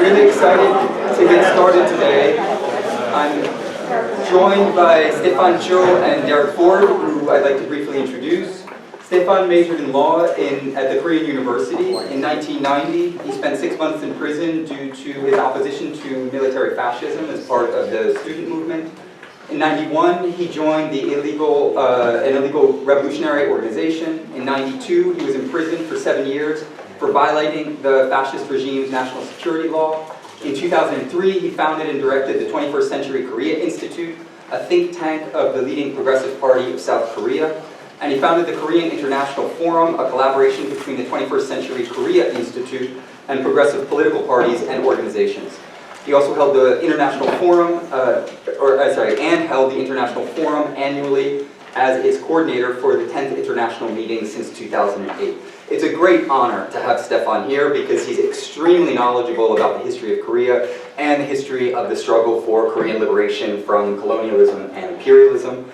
really excited to get started today. I'm joined by Stefan Cho and Derek Ford, who I'd like to briefly introduce. Stefan majored in law at the Korean University. In 1990, he spent 6 months in prison due to his opposition to military fascism as part of the student movement. In 91, he joined the an illegal revolutionary organization. In 92, he was imprisoned for 7 years for violating the fascist regime's national security law. In 2003, he founded and directed the 21st Century Korea Institute, a think tank of the leading progressive party of South Korea. And he founded the Korean International Forum, a collaboration between the 21st Century Korea Institute and progressive political parties and organizations. He also held the International Forum, held the International Forum annually as its coordinator for the 10th International Meeting since 2008. It's a great honor to have Stefan here because he's extremely knowledgeable about the history of Korea and the history of the struggle for Korean liberation from colonialism and imperialism.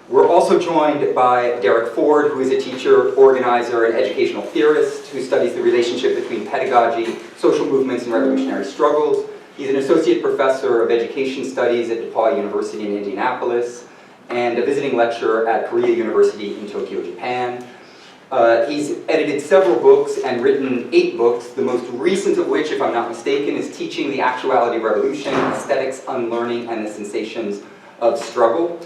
We're also joined by Derek Ford, who is a teacher, organizer, and educational theorist who studies the relationship between pedagogy, social movements, and revolutionary struggles. He's an associate professor of education studies at DePaul University in Indianapolis and a visiting lecturer at Korea University in Tokyo, Japan. He's edited several books and written 8 books, the most recent of which, if I'm not mistaken, is Teaching the Actuality Revolution, Aesthetics, Unlearning, and the Sensations of Struggle.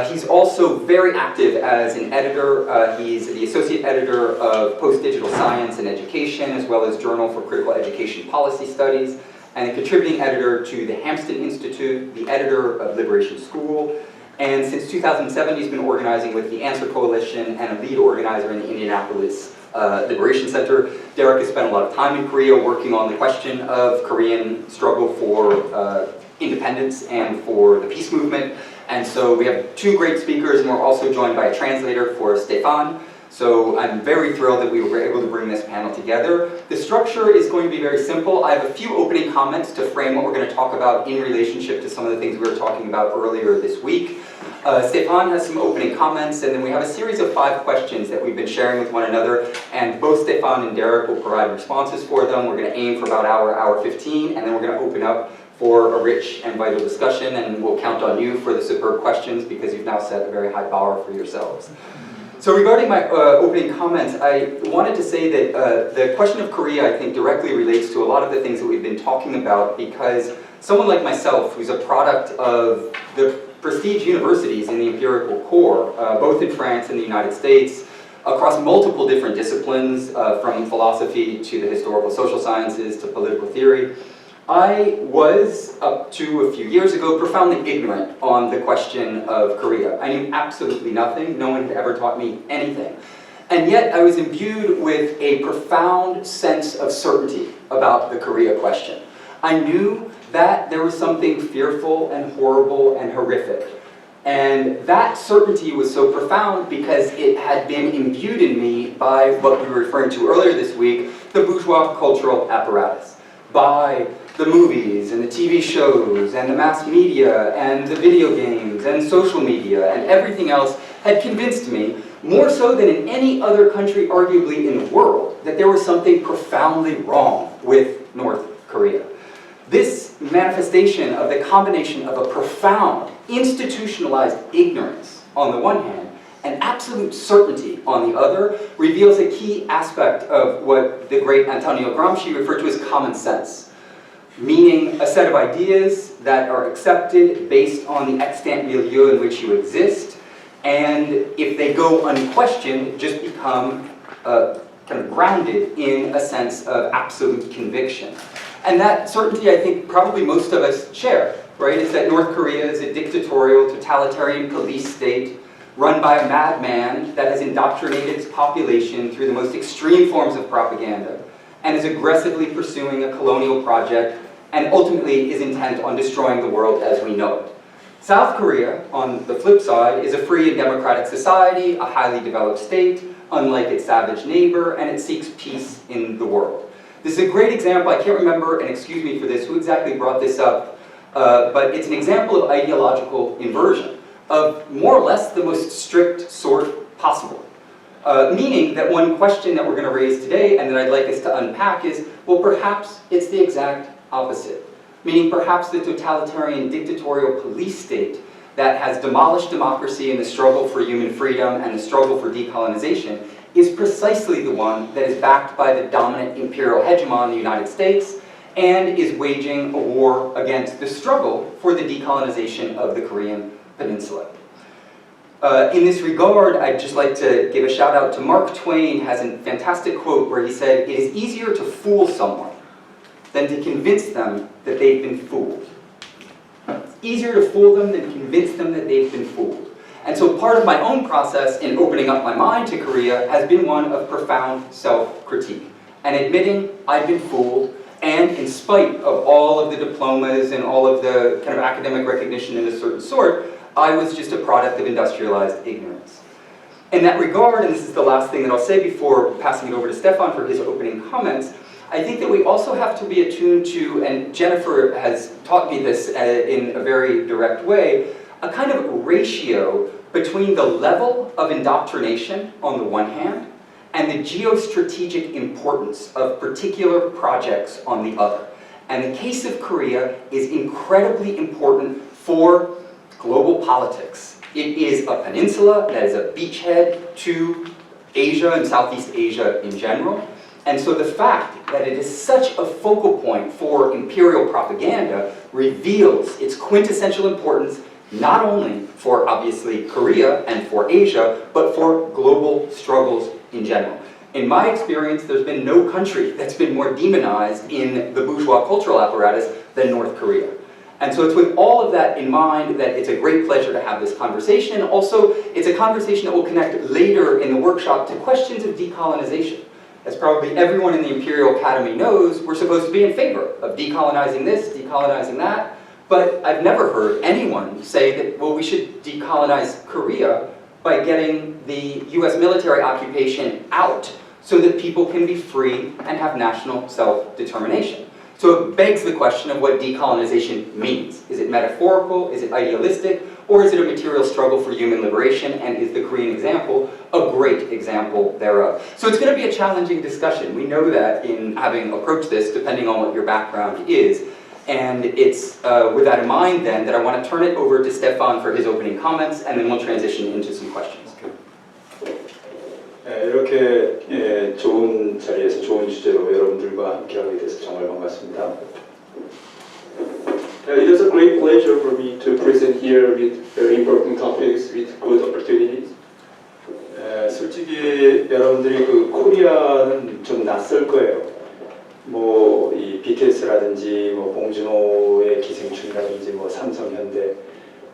He's also very active as an editor. He's the associate editor of Post-Digital Science and Education, as well as Journal for Critical Education Policy Studies, and a contributing editor to the Hampton Institute, the editor of Liberation School, and since 2007 he's been organizing with the Answer Coalition and a lead organizer in the Indianapolis Liberation Center. Derek has spent a lot of time in Korea working on the question of Korean struggle for independence and for the peace movement. And so we have 2 great speakers, and we're also joined by a translator for Stefan. So I'm very thrilled that we were able to bring this panel together. The structure is going to be very simple. I have a few opening comments to frame what we're going to talk about in relationship to some of the things we were talking about earlier this week. Stefan has some opening comments, and then we have a series of 5 questions that we've been sharing with one another, and both Stefan and Derek will provide responses for them. We're going to aim for about hour 15, and then we're going to open up for a rich and vital discussion, and we'll count on you for the superb questions because you've now set a very high bar for yourselves. So regarding my opening comments, I wanted to say that the question of Korea, I think, directly relates to a lot of the things that we've been talking about, because someone like myself, who's a product of the prestige universities in the empirical core, both in France and the United States, across multiple different disciplines, from philosophy to the historical social sciences to political theory, I was, up to a few years ago, profoundly ignorant on the question of Korea. I knew absolutely nothing. No one had ever taught me anything. And yet I was imbued with a profound sense of certainty about the Korea question. I knew that there was something fearful and horrible and horrific. And that certainty was so profound because it had been imbued in me by what we were referring to earlier this week, the bourgeois cultural apparatus, by the movies and the TV shows and the mass media and the video games and social media and everything else had convinced me, more so than in any other country arguably in the world, that there was something profoundly wrong with North Korea. This manifestation of the combination of a profound institutionalized ignorance on the one hand and absolute certainty on the other reveals a key aspect of what the great Antonio Gramsci referred to as common sense, meaning a set of ideas that are accepted based on the extant milieu in which you exist, and if they go unquestioned, just become kind of grounded in a sense of absolute conviction. And that certainty, I think, probably most of us share, right? Is that North Korea is a dictatorial, totalitarian police state run by a madman that has indoctrinated its population through the most extreme forms of propaganda and is aggressively pursuing a colonial project and ultimately is intent on destroying the world as we know it. South Korea, on the flip side, is a free and democratic society, a highly developed state, unlike its savage neighbor, and it seeks peace in the world. This is a great example. I can't remember, and excuse me for this, who exactly brought this up, but it's an example of ideological inversion, of more or less the most strict sort possible. Meaning that one question that we're going to raise today, and that I'd like us to unpack is, well, perhaps it's the exact opposite, meaning perhaps the totalitarian dictatorial police state that has demolished democracy in the struggle for human freedom and the struggle for decolonization is precisely the one that is backed by the dominant imperial hegemon, the United States, and is waging a war against the struggle for the decolonization of the Korean Peninsula. In this regard, I'd just like to give a shout out to Mark Twain. Has a fantastic quote where he said, "It is easier to fool someone than to convince them that they've been fooled." It's easier to fool them than convince them that they've been fooled. And so part of my own process in opening up my mind to Korea has been one of profound self-critique and admitting I've been fooled, and in spite of all of the diplomas and all of the kind of academic recognition in a certain sort, I was just a product of industrialized ignorance. In that regard, and this is the last thing that I'll say before passing it over to Stefan for his opening comments, I think that we also have to be attuned to, and Jennifer has taught me this in a very direct way, a kind of ratio between the level of indoctrination on the one hand and the geostrategic importance of particular projects on the other. And the case of Korea is incredibly important for global politics. It is a peninsula that is a beachhead to Asia and Southeast Asia in general. And so the fact that it is such a focal point for imperial propaganda reveals its quintessential importance not only for, obviously, Korea and for Asia, but for global struggles in general. In my experience, there's been no country that's been more demonized in the bourgeois cultural apparatus than North Korea. And so it's with all of that in mind that it's a great pleasure to have this conversation. Also, it's a conversation that will connect later in the workshop to questions of decolonization. As probably everyone in the Imperial Academy knows, we're supposed to be in favor of decolonizing this, decolonizing that, but I've never heard anyone say that, well, we should decolonize Korea by getting the US military occupation out so that people can be free and have national self-determination. So it begs the question of what decolonization means. Is it metaphorical? Is it idealistic? Or is it a material struggle for human liberation? And is the Korean example a great example thereof? So it's going to be a challenging discussion. We know that in having approached this, depending on what your background is. And it's with that in mind then that I want to turn it over to Stefan for his opening comments, and then we'll transition into some questions. 이렇게 좋은 자리에서 좋은 주제로 여러분들과 함께하게 돼서 정말 반갑습니다. It is a great pleasure for me to present here with very important topics with good opportunities. 솔직히 여러분들이 그 코리아는 좀 낯설 거예요. 뭐 이 BTS라든지 뭐 봉준호의 기생충이라든지 뭐 삼성현대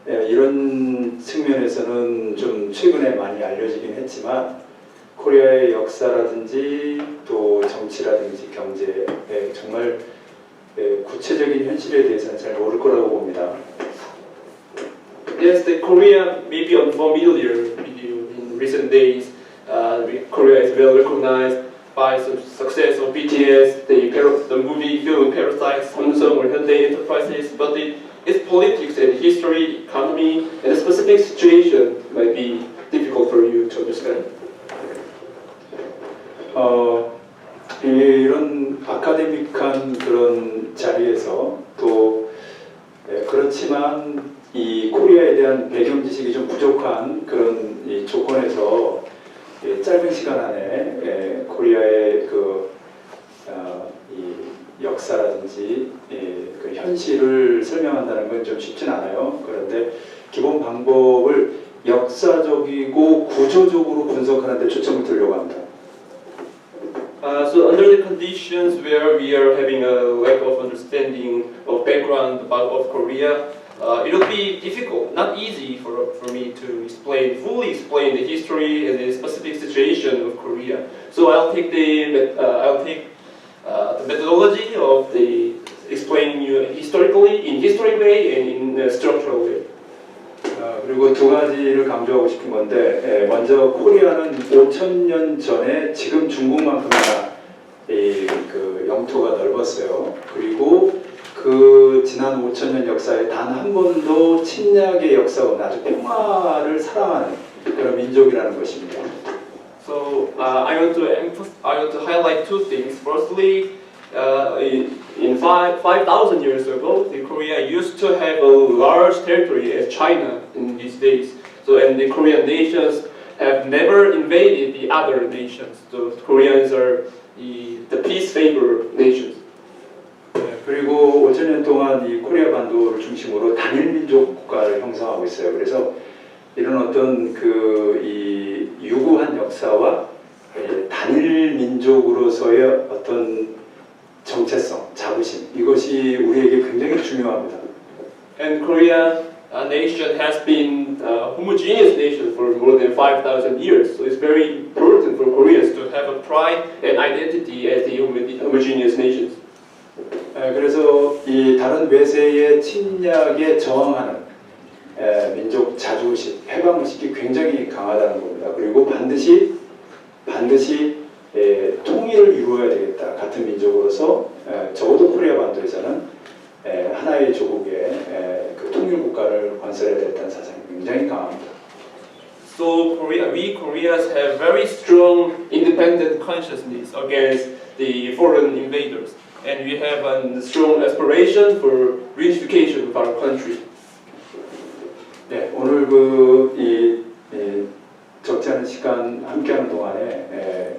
이런 측면에서는 좀 최근에 많이 알려지긴 했지만 코리아의 역사라든지 또 정치라든지 경제에 정말 구체적인 현실에 대해서는 잘 모를 거라고 봅니다. Yes, the Korea may be unfamiliar with you in recent days. Korea is well recognized by the success of BTS, the movie film Parasite, Samsung or Hyundai Enterprises, but its politics and history, economy, and the specific situation might be difficult for you to understand. 이런 아카데믹한 그런 자리에서 또 그렇지만 이 코리아에 대한 배경 지식이 좀 부족한 그런 이 조건에서 짧은 시간 안에 코리아의 이 역사라든지 그 현실을 설명한다는 건 좀 쉽진 않아요. 그런데 기본 방법을 역사적이고 구조적으로 분석하는 데 초점을 두려고 합니다. So under the conditions where we are having a lack of understanding of background of Korea, it will be difficult, not easy for me to fully explain the history and the specific situation of Korea. So I'll take the methodology of the explaining you historically, in historic way and in a structural way. 그리고 두 가지를 강조하고 싶은 건데 먼저 코리아는 5,000년 전에 지금 중국만큼이나 그 영토가 넓었어요. 그리고 그 지난 5,000년 역사에 단 한 번도 침략의 역사가 없는 아주 평화를 사랑하는 그런 민족이라는 것입니다. So I want to highlight two things. Firstly, in 5,000 years ago, the Korea used to have a large territory as China in these days. So, and the Korean nations have never invaded the other nations. So Koreans are the peace favor nations. 그리고 5,000년 동안 이 코리아 반도를 중심으로 단일 민족 국가를 형성하고 있어요. 그래서 이런 어떤 이 유구한 역사와 단일 민족으로서의 어떤 정체성, 자부심 이것이 우리에게 굉장히 중요합니다. And Korea nation has been a homogeneous nation for more than 5,000 years. So it's very important for Koreans to have a pride and identity as the homogeneous nations. 그래서 이 다른 외세의 침략에 저항하는 민족 자주의식, 해방의식이 굉장히 강하다는 겁니다. 그리고 반드시 통일을 이루어야 되겠다. 같은 민족으로서 적어도 코리아 반도에서는 하나의 조국의 그 통일 국가를 건설해야 되겠다는 사상이 굉장히 강합니다. So we Koreans have very strong independent consciousness against the foreign invaders. And we have a strong aspiration for reunification of our country. 네, 오늘 이 적지 않은 시간 함께하는 동안에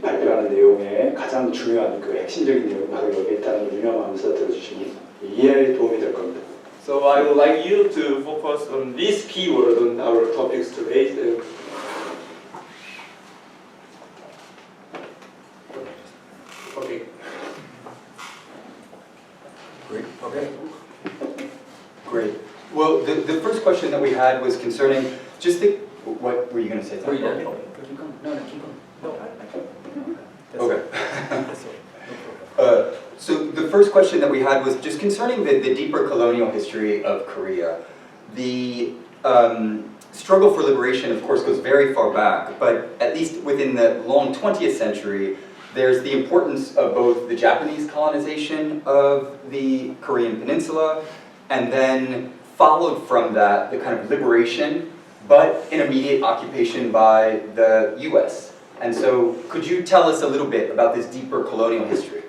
발표하는 내용의 가장 중요한 핵심적인 내용 바로 여기 있다는 걸 유념하면서 들어주시면 이해에 도움이 될 겁니다. So I would like you to focus on this keyword on our topics today. Okay. Great. Okay. Great. Well, the first question that we had was concerning just what were you going to say? No, keep going. No, keep going. No, Okay. So the first question that we had was just concerning the deeper colonial history of Korea. The struggle for liberation, of course, goes very far back, but at least within the long 20th century, there's the importance of both the Japanese colonization of the Korean peninsula, and then followed from that, the kind of liberation, but an immediate occupation by the US. And so, could you tell us a little bit about this deeper colonial history?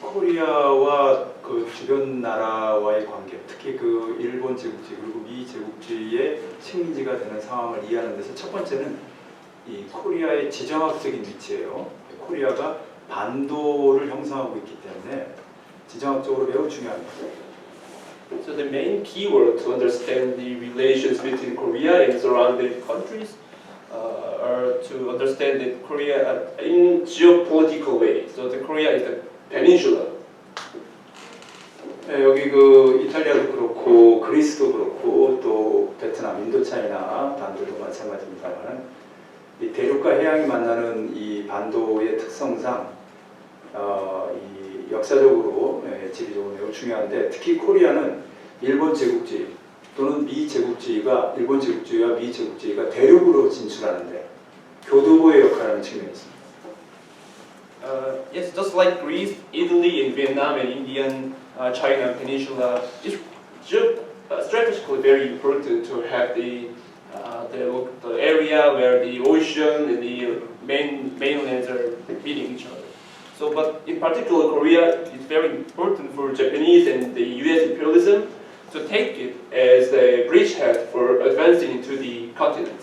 코리아와 주변 나라와의 관계, 특히 일본 제국주의 그리고 미 제국주의의 식민지가 되는 상황을 이해하는 데서 첫 번째는 이 코리아의 지정학적인 위치예요. 코리아가 반도를 형성하고 있기 때문에 지정학적으로 매우 중요합니다. So the main keyword to understand the relations between Korea and surrounding countries are to understand that Korea in geopolitical way. So the Korea is the peninsula. 네, 여기 이탈리아도 그렇고 그리스도 그렇고 또 베트남, 인도차이나 반도도 마찬가지입니다만 이 대륙과 해양이 만나는 이 반도의 특성상 이 역사적으로 지리적으로 매우 중요한데 특히 코리아는 일본 제국주의 또는 미 제국주의가 일본 제국주의와 미 제국주의가 대륙으로 진출하는데 교두보의 역할을 하는 측면이 있습니다. Yes, just like Greece, Italy, and Vietnam, and Indian China Peninsula, it's strategically very important to have the area where the ocean and the mainlands are meeting each other. So, but in particular, Korea is very important for Japanese and the U.S. imperialism to take it as a bridgehead for advancing into the continent.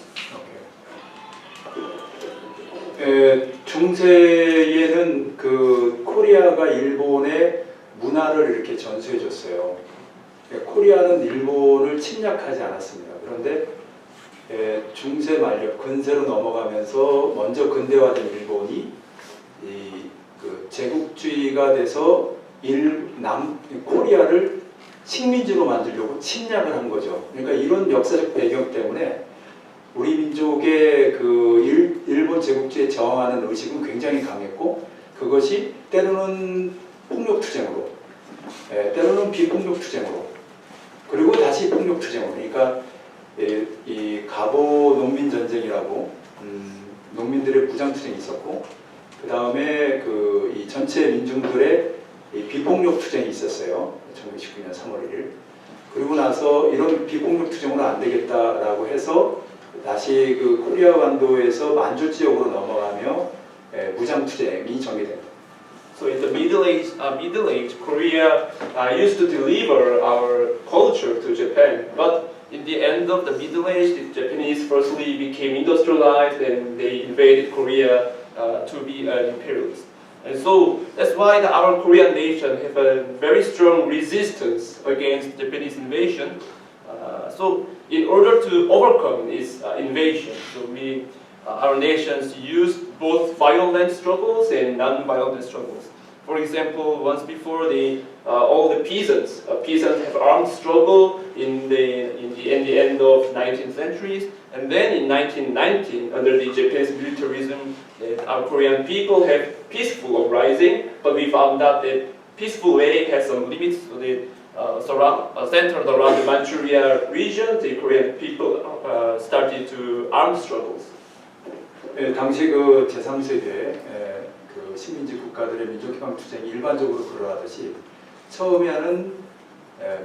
중세에는 코리아가 일본의 문화를 이렇게 전수해줬어요. 코리아는 일본을 침략하지 않았습니다. 그런데 중세 말력 근세로 넘어가면서 먼저 근대화된 일본이 제국주의가 돼서 코리아를 식민지로 만들려고 침략을 한 거죠. 그러니까 이런 역사적 배경 때문에 우리 민족의 일본 제국주의에 저항하는 의식은 굉장히 강했고 그것이 때로는 폭력투쟁으로, 때로는 비폭력투쟁으로, 그리고 다시 폭력투쟁으로. 그러니까 이 가보 농민 전쟁이라고 농민들의 부장투쟁이 있었고 그 다음에 이 전체 민중들의 비폭력 투쟁이 있었어요. 1929년 3월 1일. 그리고 나서 이런 비폭력 투쟁으로 안 되겠다라고 해서 다시 그 코리아 완도에서 만주 지역으로 넘어가며 무장 투쟁이 전개됩니다. So in the Middle Age, Korea used to deliver our culture to Japan, but in the end of the Middle Age, the Japanese firstly became industrialized and they invaded Korea to be an imperialist. And so that's why our Korean nation have a very strong resistance against Japanese invasion. So in order to overcome this invasion, so our nations used both violent struggles and non-violent struggles. For example, once before all the peasants have armed struggle in the end of 19th centuries, and then in 1919, under the Japanese militarism, our Korean people have peaceful uprising, but we found out that peaceful way has some limits. So centered around the Manchuria region, the Korean people started to armed struggles. 당시 그 제3세계 그 식민지 국가들의 민족해방 투쟁이 일반적으로 그러하듯이 처음에는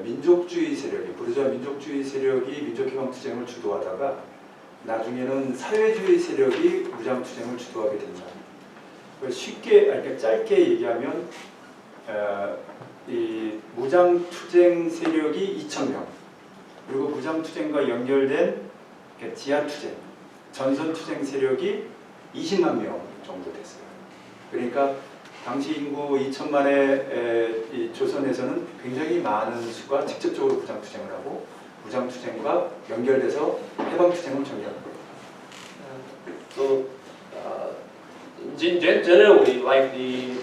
민족주의 세력이 부르주아 민족주의 세력이 민족해방 투쟁을 주도하다가 나중에는 사회주의 세력이 무장 투쟁을 주도하게 된다. 쉽게 그러니까 짧게 얘기하면 이 무장 투쟁 세력이 2,000명 그리고 무장 투쟁과 연결된 지하 투쟁 전선 투쟁 세력이 20만 명 정도 됐어요. 그러니까 당시 인구 2천만의 이 조선에서는 굉장히 많은 수가 직접적으로 무장 투쟁을 하고 무장 투쟁과 연결돼서 해방 투쟁을 전개하는 거예요. So generally, like the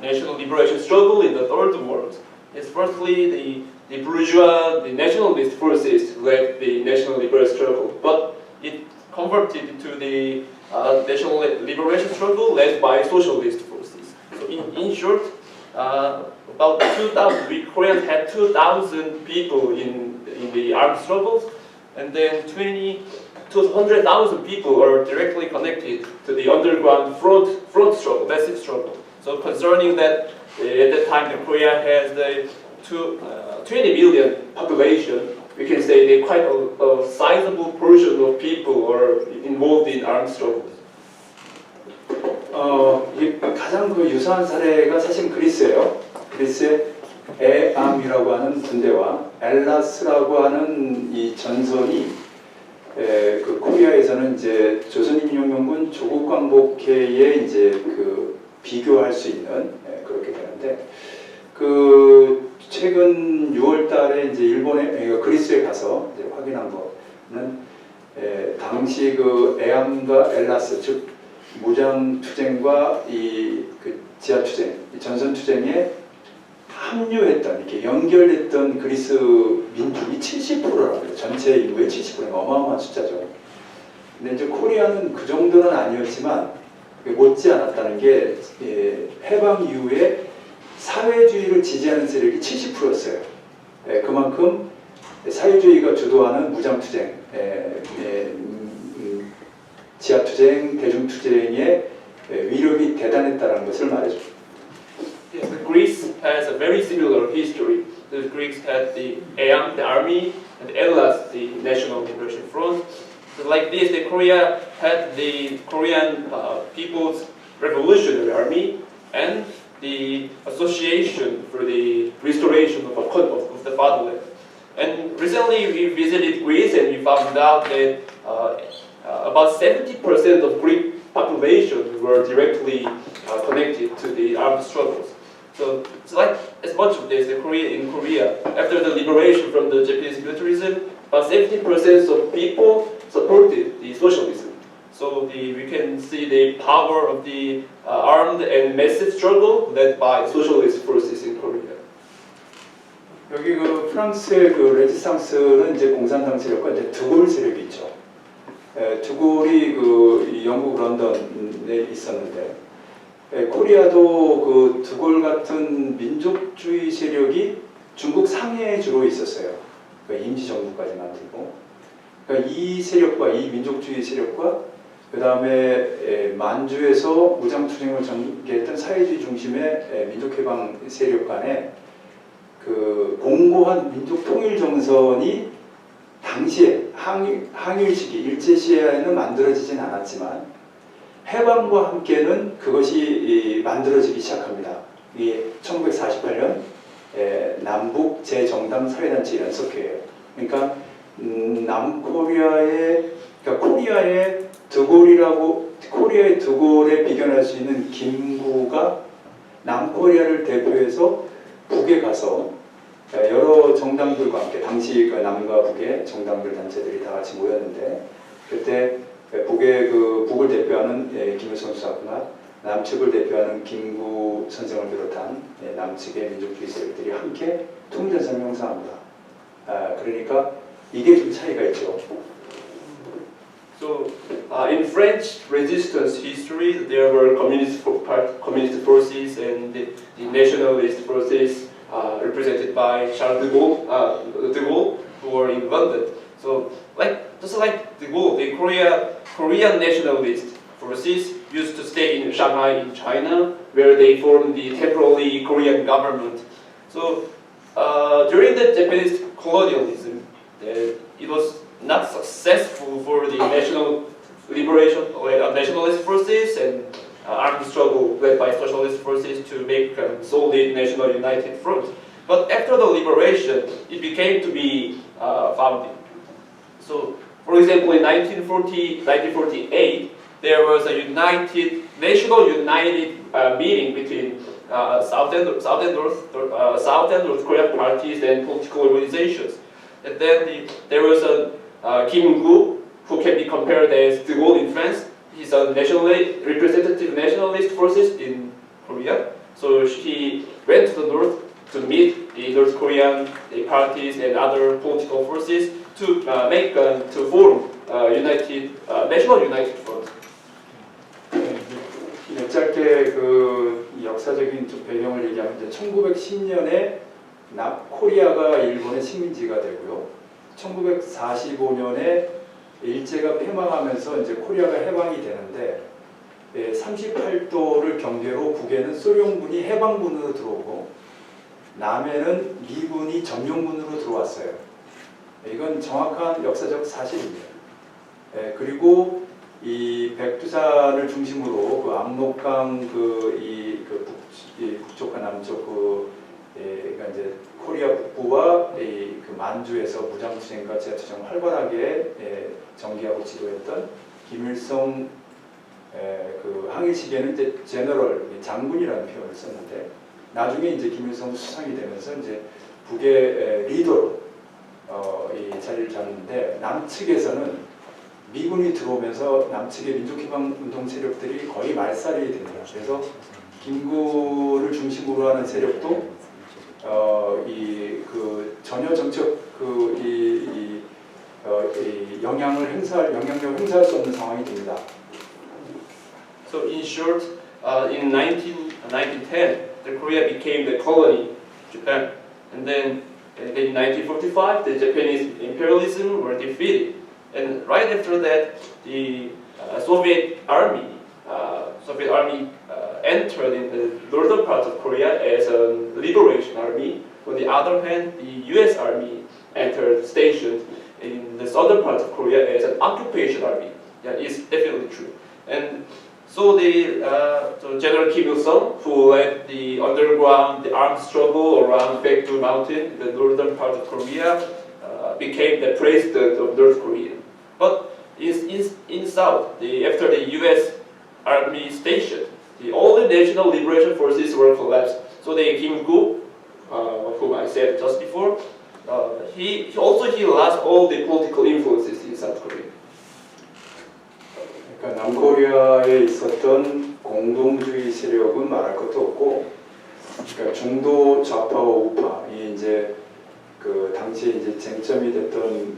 national liberation struggle in the Third World, is firstly the bourgeois, the nationalist forces led the national liberation struggle, but it converted to the national liberation struggle led by socialist forces. So in short, about 2,000, we Koreans had 2,000 people in the armed struggles, and then 100,000 people are directly connected to the underground front struggle, massive struggle. So concerning that, at that time, Korea has the 20 million population. We can say they quite a sizable portion of people are involved in armed struggles. 가장 그 유사한 사례가 사실 그리스예요. 그리스의 에암이라고 하는 군대와 엘라스라고 하는 이 전선이 그 코리아에서는 이제 조선인민혁명군 조국광복회에 이제 그 비교할 수 있는 그렇게 되는데 그 최근 6월달에 이제 그리스에 가서 이제 확인한 거는 당시 그 에암과 엘라스 즉 무장 투쟁과 이 그 지하 투쟁, 전선 투쟁에 합류했던 이렇게 연결됐던 그리스 민족이 70%라고 해요. 전체 인구의 70%가 어마어마한 숫자죠. 근데 이제 코리아는 그 정도는 아니었지만 못지 않았다는 게 해방 이후에 사회주의를 지지하는 세력이 70%였어요. 그만큼 사회주의가 주도하는 무장 투쟁, 지하 투쟁, 대중 투쟁의 위력이 대단했다는 것을 말해줍니다. Yes, Greece has a very similar history. The Greeks had the Aeam, the army, and Hellas, the National Liberation Front. So like this, the Korea had the Korean People's Revolutionary Army and the Association for the Restoration of the Fatherland. And recently we visited Greece and we found out that about 70% of Greek population were directly connected to the armed struggles. So it's like as much of this in Korea, after the liberation from the Japanese militarism, about 70% of people supported the socialism. So we can see the power of the armed and massive struggle led by socialist forces in Korea. 여기 그 프랑스의 그 레지상스는 이제 공산당 세력과 이제 드골 세력이 있죠. 드골이 그 영국 런던에 있었는데 코리아도 그 드골 같은 민족주의 세력이 중국 상해에 주로 있었어요. 그러니까 임시정부까지 만들고. 그러니까 이 세력과 이 민족주의 세력과 그 다음에 만주에서 무장투쟁을 전개했던 사회주의 중심의 민족해방 세력 간에 그 공고한 민족통일 정선이 당시에 항일시기 일제시에는 만들어지진 않았지만 해방과 함께는 그것이 만들어지기 시작합니다. 이게 1948년 남북 재정당 사회단체 연석회예요. 그러니까 남코리아의 그러니까 코리아의 드골에 비견할 수 있는 김구가 남코리아를 대표해서 북에 가서 여러 정당들과 함께 당시 남과 북의 정당들 단체들이 다 같이 모였는데 그때 북을 대표하는 김일성 수사구나 남측을 대표하는 김구 선생을 비롯한 남측의 민족주의 세력들이 함께 통일전선을 형성합니다. 그러니까 이게 좀 차이가 있죠. So, in French resistance history, there were communist forces and the nationalist forces represented by Charles de Gaulle, who were in London. So, just like de Gaulle, the Korean nationalist forces used to stay in Shanghai in China, where they formed the temporary Korean government. So, during the Japanese colonialism, it was not successful for the national liberation or nationalist forces and armed struggle led by socialist forces to make a solid national united front. But after the liberation, it became to be founded. So, for example, in 1948, there was a national united meeting between South and North Korean parties and political organizations. And then there was a Kim Gu, who can be compared as de Gaulle in France. He's a representative nationalist forces in Korea. So he went to the north to meet the North Korean parties and other political forces to form national united front. 짧게 그 역사적인 좀 배경을 얘기하면 1910년에 코리아가 일본의 식민지가 되고요. 1945년에 일제가 폐망하면서 이제 코리아가 해방이 되는데 38도를 경계로 북에는 소련군이 해방군으로 들어오고 남에는 미군이 점령군으로 들어왔어요. 이건 정확한 역사적 사실입니다. 그리고 이 백두산을 중심으로 그 압록강 북쪽과 남쪽 그러니까 이제 코리아 북부와 그 만주에서 무장투쟁과 제투쟁을 활발하게 전개하고 지도했던 김일성 그 항일 시기에는 이제 제너럴 장군이라는 표현을 썼는데 나중에 이제 김일성 수상이 되면서 이제 북의 리더로 이 자리를 잡는데 남측에서는 미군이 들어오면서 남측의 민족해방운동 세력들이 거의 말살이 됩니다. 그래서 김구를 중심으로 하는 세력도 전혀 정책 영향력을 행사할 수 없는 상황이 됩니다. So in short, in 1910, the Korea became the colony, Japan, and then in 1945, the Japanese imperialism were defeated, and right after that, the Soviet army entered in the northern part of Korea as a liberation army. On the other hand, the U.S. army entered stationed in the southern part of Korea as an occupation army. Yeah, it's definitely true. And so so General Kim Il-sung, who led the armed struggle around Baekdu Mountain, the northern part of Korea, became the president of North Korea. But in south, after the U.S. army station, all the national liberation forces were collapsed. So the Kim Gu, whom I said just before, he lost all the political influences in South Korea. 그러니까 남코리아에 있었던 공동주의 세력은 말할 것도 없고, 그러니까 중도 좌파와 우파이 이제 그 당시에 이제 쟁점이 됐던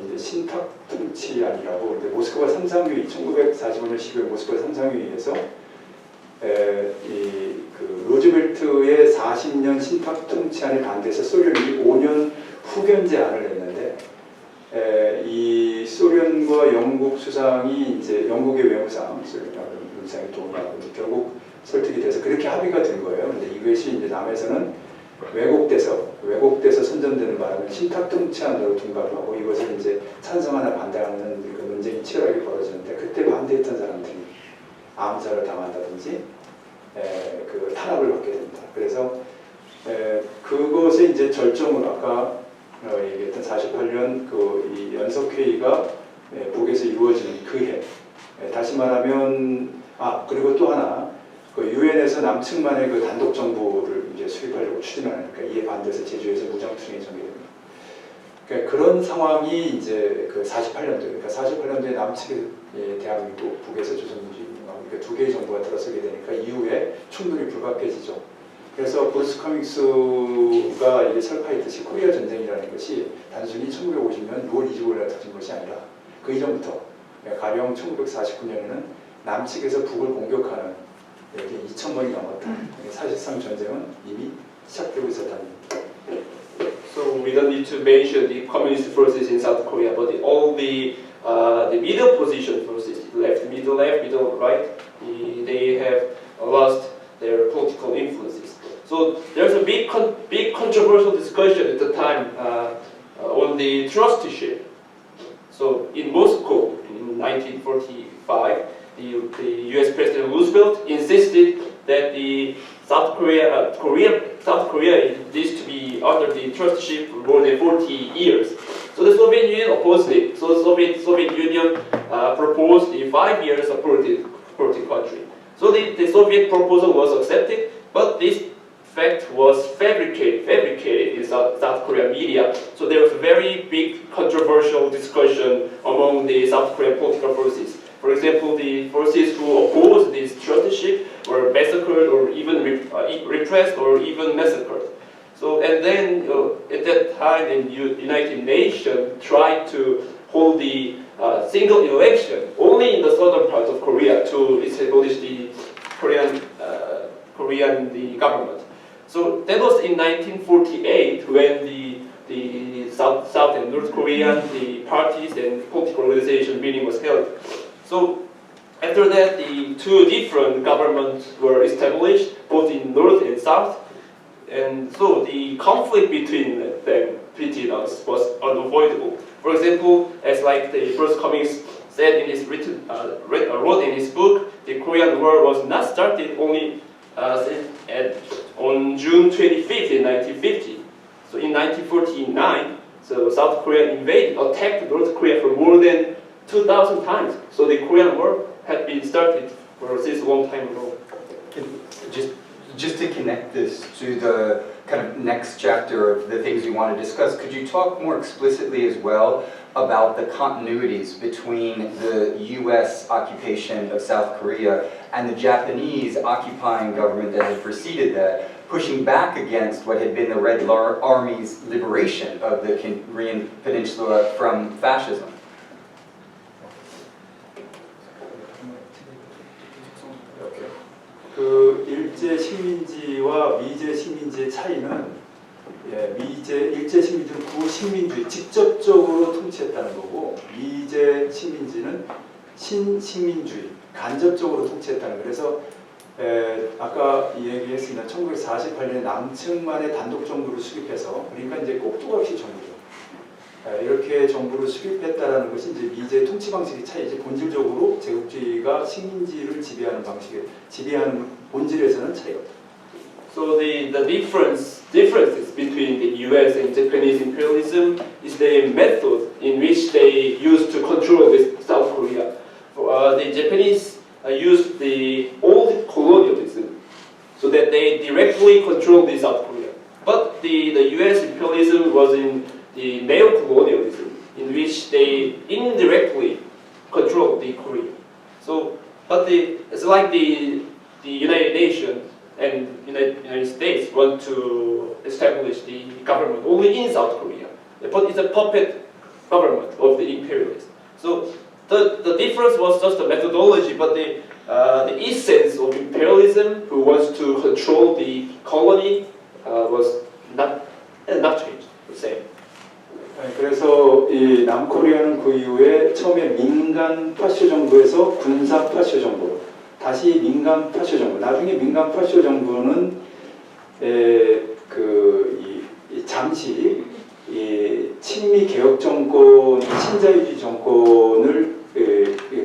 이제 신탁 통치안이라고, 근데 모스크바 3상회의 1945년 12월 모스크바 3상회의에서 그 루즈벨트의 40년 신탁 통치안에 반대해서 소련이 5년 후견제안을 냈는데. 이 소련과 영국 수상이 이제 영국의 외무상, 외무상이 동의하고 결국 설득이 돼서 그렇게 합의가 된 거예요. 근데 이것이 이제 남에서는 왜곡돼서 왜곡돼서 선전되는 바람에 신탁통치안으로 둔갑하고 이것을 이제 찬성하나 반대하는 그 논쟁이 치열하게 벌어지는데 그때 반대했던 사람들이 암살을 당한다든지 그 탄압을 받게 됩니다. 그래서 그것의 이제 절정을 아까 얘기했던 48년 그 이 연석회의가 북에서 이루어지는 그 해. 다시 말하면 그리고 또 하나 그 유엔에서 남측만의 그 단독 정부를 이제 수립하려고 추진하니까 이에 반대해서 제주에서 무장투쟁이 전개됩니다. 그러니까 그런 상황이 이제 그 48년도 그러니까 48년도에 남측의 대한민국, 북에서 조선민주주의인가 그러니까 두 개의 정부가 들어서게 되니까 이후에 충돌이 불가피해지죠. 그래서 브루스 커밍스가 이게 설파했듯이 코리아 전쟁이라는 것이 단순히 1950년 6월 25일에 터진 것이 아니라 그 이전부터 가령 1949년에는 남측에서 북을 공격하는 이렇게 2,000번이 넘었다. 사실상 전쟁은 이미 시작되고 있었다는 겁니다. So we don't need to mention the communist forces in South Korea, but all the middle position forces, middle left, middle right, they have lost their political influences. So there's a big controversial discussion at the time on the trusteeship. So in Moscow in 1945, the U.S. President Roosevelt insisted that the South Korea needs to be under the trusteeship for more than 40 years. So the Soviet Union opposed it. So the Soviet Union proposed the 5 years supported country. So the Soviet proposal was accepted, but this fact was fabricated in South Korean media. So there was a very big controversial discussion among the South Korean political forces. For example, the forces who opposed this trusteeship were massacred or even repressed or even massacred. So and then at that time, the United Nations tried to hold the single election only in the southern part of Korea to establish the Korean government. So that was in 1948 when the South and North Korean the parties and political organization meeting was held. So after that, the two different governments were established, both in North and South, and so the conflict between us was unavoidable. For example, as like the first Cumings said in his wrote in his book, the Korean War was not started only on June 25th in 1950. So in 1949, so South Korea attacked North Korea for more than 2,000 times. So the Korean War had been started since a long time ago. Just to connect this to the kind of next chapter of the things you want to discuss, could you talk more explicitly as well about the continuities between the U.S. occupation of South Korea and the Japanese occupying government that had preceded that, pushing back against what had been the Red Army's liberation of the Korean Peninsula from fascism? 그 일제 식민지와 미제 식민지의 차이는 일제 식민지는 구식민주의 직접적으로 통치했다는 거고 미제 식민지는 신식민주의 간접적으로 통치했다는 거예요. 그래서 아까 얘기했습니다. 1948년에 남측만의 단독 정부를 수립해서 그러니까 이제 꼭두각시 정부죠. 이렇게 정부를 수립했다라는 것이 이제 미제의 통치 방식의 차이지 본질적으로 제국주의가 식민지를 지배하는 본질에서는 차이가 없다. So the differences between the U.S. and Japanese imperialism is the method in which they used to control South Korea. The Japanese used the old colonialism so that they directly controlled the South Korea. But the U.S. imperialism was in the neo-colonialism, in which they indirectly controlled the Korea. So, but it's like the United Nations and United States want to establish the government only in South Korea, but it's a puppet government of the imperialists. So the difference was just the methodology, but the essence of imperialism, who wants to control the colony, was not changed. The same. 그래서 이 남코리아는 그 이후에 처음에 민간 파쇼 정부에서 군사 파쇼 정부로 다시 민간 파쇼 정부, 나중에 민간 파쇼 정부는 잠시 이 친미 개혁 정권, 친자유주의 정권을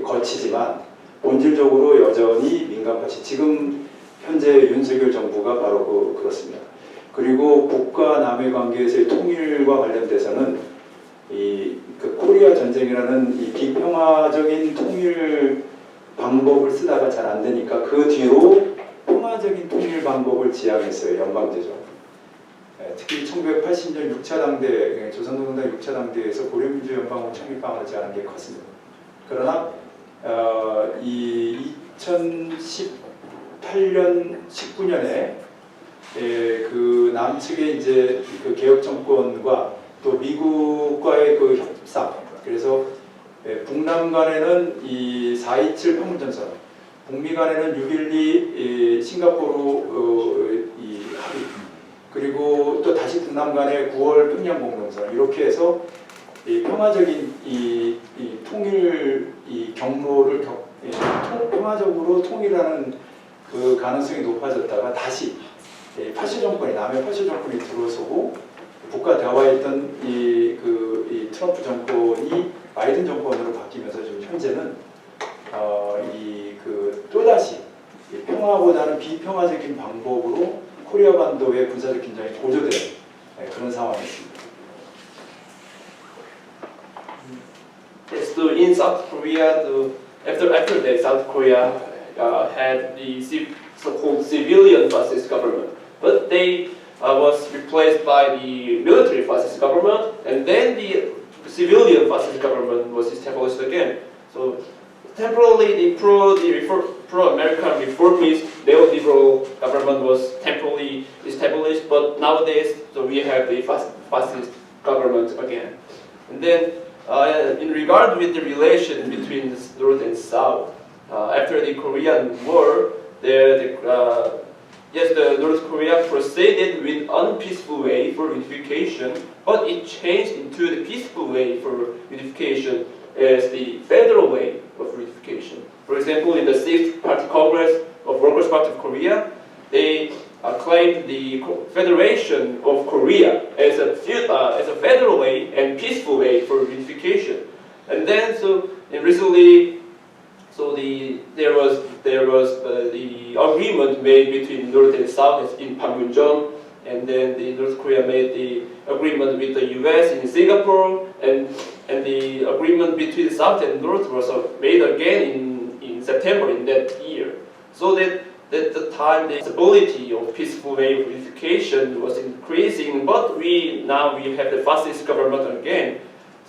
거치지만 본질적으로 여전히 민간파시. 지금 현재 윤석열 정부가 바로 그렇습니다. 그리고 국가 남의 관계에서의 통일과 관련돼서는 그 코리아 전쟁이라는 이 비평화적인 통일 방법을 쓰다가 잘 안 되니까 그 뒤로 평화적인 통일 방법을 지향했어요. 연방제죠. 특히 1980년 6차 당대, 조선노동당 6차 당대에서 고려민주연방군 창립방을 제안한 게 컸습니다. 그러나 이 2018년, 19년에 그 남측의 이제 그 개혁 정권과 또 미국과의 그 협상, 그래서 북남 간에는 이 4.27 판문점선, 북미 간에는 6.12 싱가포르 이 합의, 그리고 또 다시 북남 간의 9월 평양 공동선, 이렇게 해서 이 평화적인 이 통일 이 경로를 평화적으로 통일하는 그 가능성이 높아졌다가 다시 파시 정권이, 남의 파시 정권이 들어서고 국가 대화했던 이 트럼프 정권이 바이든 정권으로 바뀌면서 지금 현재는 또다시 평화보다는 비평화적인 방법으로 코리아 반도의 군사적 긴장이 고조되는 그런 상황이었습니다. Yes, so in South Korea, after that, South Korea had the so-called civilian fascist government, but they was replaced by the military fascist government, and then the civilian fascist government was established again. So temporarily, the pro-American reformist neoliberal government was temporarily established, but nowadays, so we have the fascist government again. And then, in regard with the relation between the North and South, after the Korean War, the North Korea proceeded with unpeaceful way for unification, but it changed into the peaceful way for unification as the federal way of unification. For example, in the 6th Party Congress of Workers' Party of Korea, they claimed the Federation of Korea as a federal way and peaceful way for unification. And then, recently, there was the agreement made between North and South in Panmunjom, and then the North Korea made the agreement with the U.S. in Singapore, and the agreement between South and North was made again in September in that year. So that at the time the stability of peaceful way of unification was increasing, but now we have the fascist government again.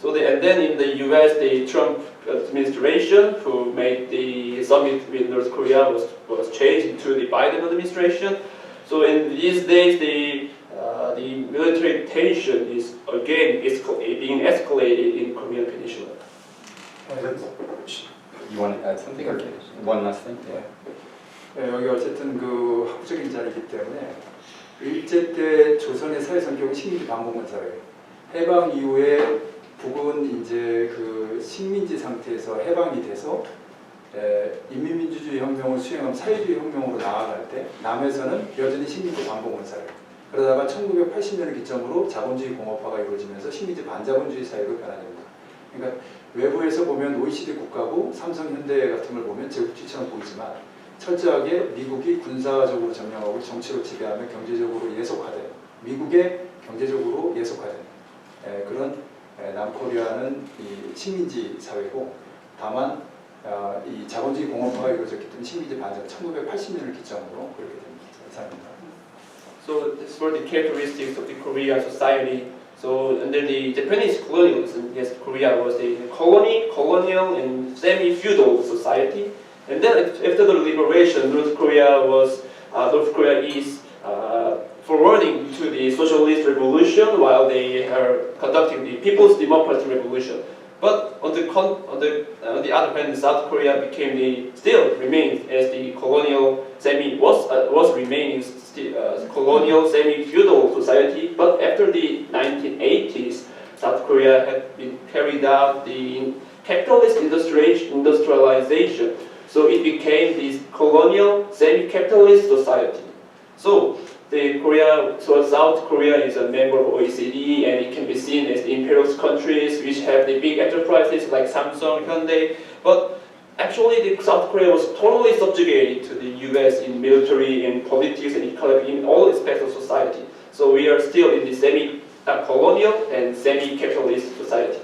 And then in the U.S. the Trump administration, who made the summit with North Korea, was changed into the Biden administration. So in these days the military tension is again being escalated in Korean Peninsula. You want to add something or one last thing? Yeah. 여기 어쨌든 그 학구적인 자리이기 때문에 일제 때 조선의 사회 성격은 식민지 반공권 사회. 해방 이후에 북은 이제 그 식민지 상태에서 해방이 돼서 인민민주주의 혁명을 수행하면 사회주의 혁명으로 나아갈 때 남에서는 여전히 식민지 반공권 사회. 그러다가 1980년을 기점으로 자본주의 공업화가 이루어지면서 식민지 반자본주의 사회로 변화됩니다. 그러니까 외부에서 보면 OECD 국가고 삼성, 현대 같은 걸 보면 제국주의처럼 보이지만 철저하게 미국이 군사적으로 점령하고 정치로 지배하며 경제적으로 예속화된, 미국의 경제적으로 예속화된 그런 남코리아는 이 식민지 sa회고, 다만 이 자본주의 공업화가 이루어졌기 때문에 식민지 반전 1980년을 기점으로 그렇게 됩니다. 감사합니다. So this were the characteristics of the Korean society. So under the Japanese colonialism, yes, Korea was a colonial and semi-feudal society. And then after the liberation, North Korea is forwarding to the socialist revolution while they are conducting the People's Democratic Revolution. But on the other hand, South Korea still remains as the colonial colonial semi-feudal society. But after the 1980s, South Korea had been carried out the capitalist industrialization. So it became this colonial semi-capitalist society. So So South Korea is a member of OECD, and it can be seen as imperialist countries which have the big enterprises like Samsung, Hyundai. But actually, South Korea was totally subjugated to the US in military, in politics, and economy, in all aspects of society. So we are still in the semi-colonial and semi-capitalist society.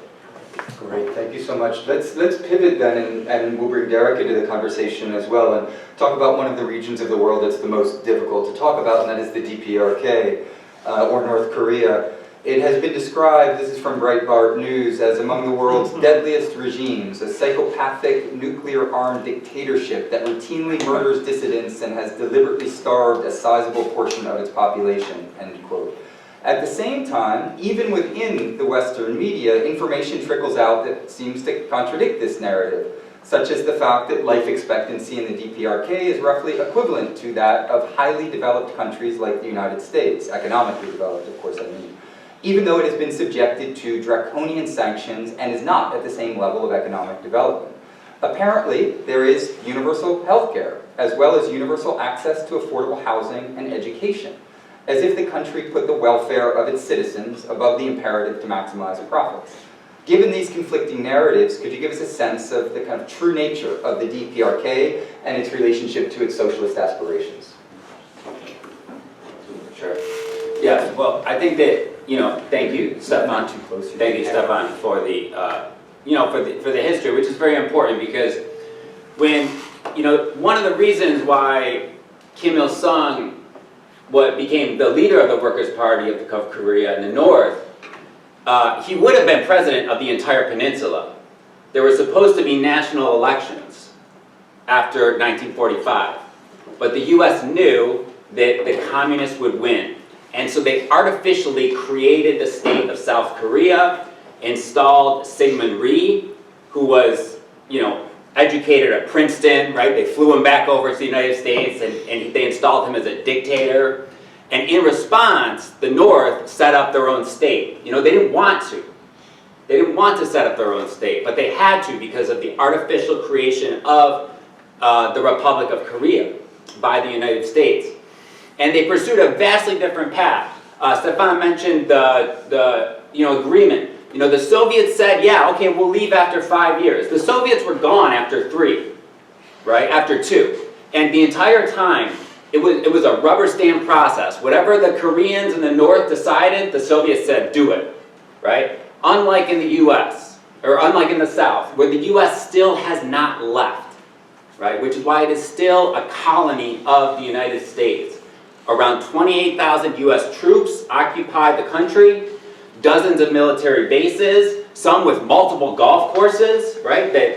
Great, thank you so much. Let's pivot then, and we'll bring Derek into the conversation as well, and talk about one of the regions of the world that's the most difficult to talk about, and that is the DPRK, or North Korea. It has been described, this is from Breitbart News, as among the world's deadliest regimes, a psychopathic, nuclear-armed dictatorship that routinely murders dissidents and has deliberately starved a sizable portion of its population, end quote. At the same time, even within the Western media, information trickles out that seems to contradict this narrative, such as the fact that life expectancy in the DPRK is roughly equivalent to that of highly developed countries like the United States, economically developed, of course, I mean, even though it has been subjected to draconian sanctions and is not at the same level of economic development. Apparently, there is universal health care, as well as universal access to affordable housing and education, as if the country put the welfare of its citizens above the imperative to maximize profits. Given these conflicting narratives, could you give us a sense of the kind of true nature of the DPRK and its relationship to its socialist aspirations? Sure. Yes, well, I think that, thank you, Stefan. Not too close. Thank you, Stefan, for the, for the history, which is very important because when, one of the reasons why Kim Il-sung became the leader of the Workers' Party of Korea in the North, he would have been president of the entire peninsula. There were supposed to be national elections after 1945, but the US knew that the communists would win. And so they artificially created the state of South Korea, installed Syngman Rhee, who was, educated at Princeton, right? They flew him back over to the United States and they installed him as a dictator. And in response, the North set up their own state. They didn't want to. They didn't want to set up their own state, but they had to because of the artificial creation of the Republic of Korea by the United States. And they pursued a vastly different path. Stefan mentioned the agreement. The Soviets said, yeah, okay, we'll leave after 5 years. The Soviets were gone after 3, right? After 2. And the entire time, it was a rubber stamp process. Whatever the Koreans in the North decided, the Soviets said, do it, right? Unlike in the US, or unlike in the South, where the US still has not left, right? Which is why it is still a colony of the United States. Around 28,000 US troops occupy the country, dozens of military bases, some with multiple golf courses, right? That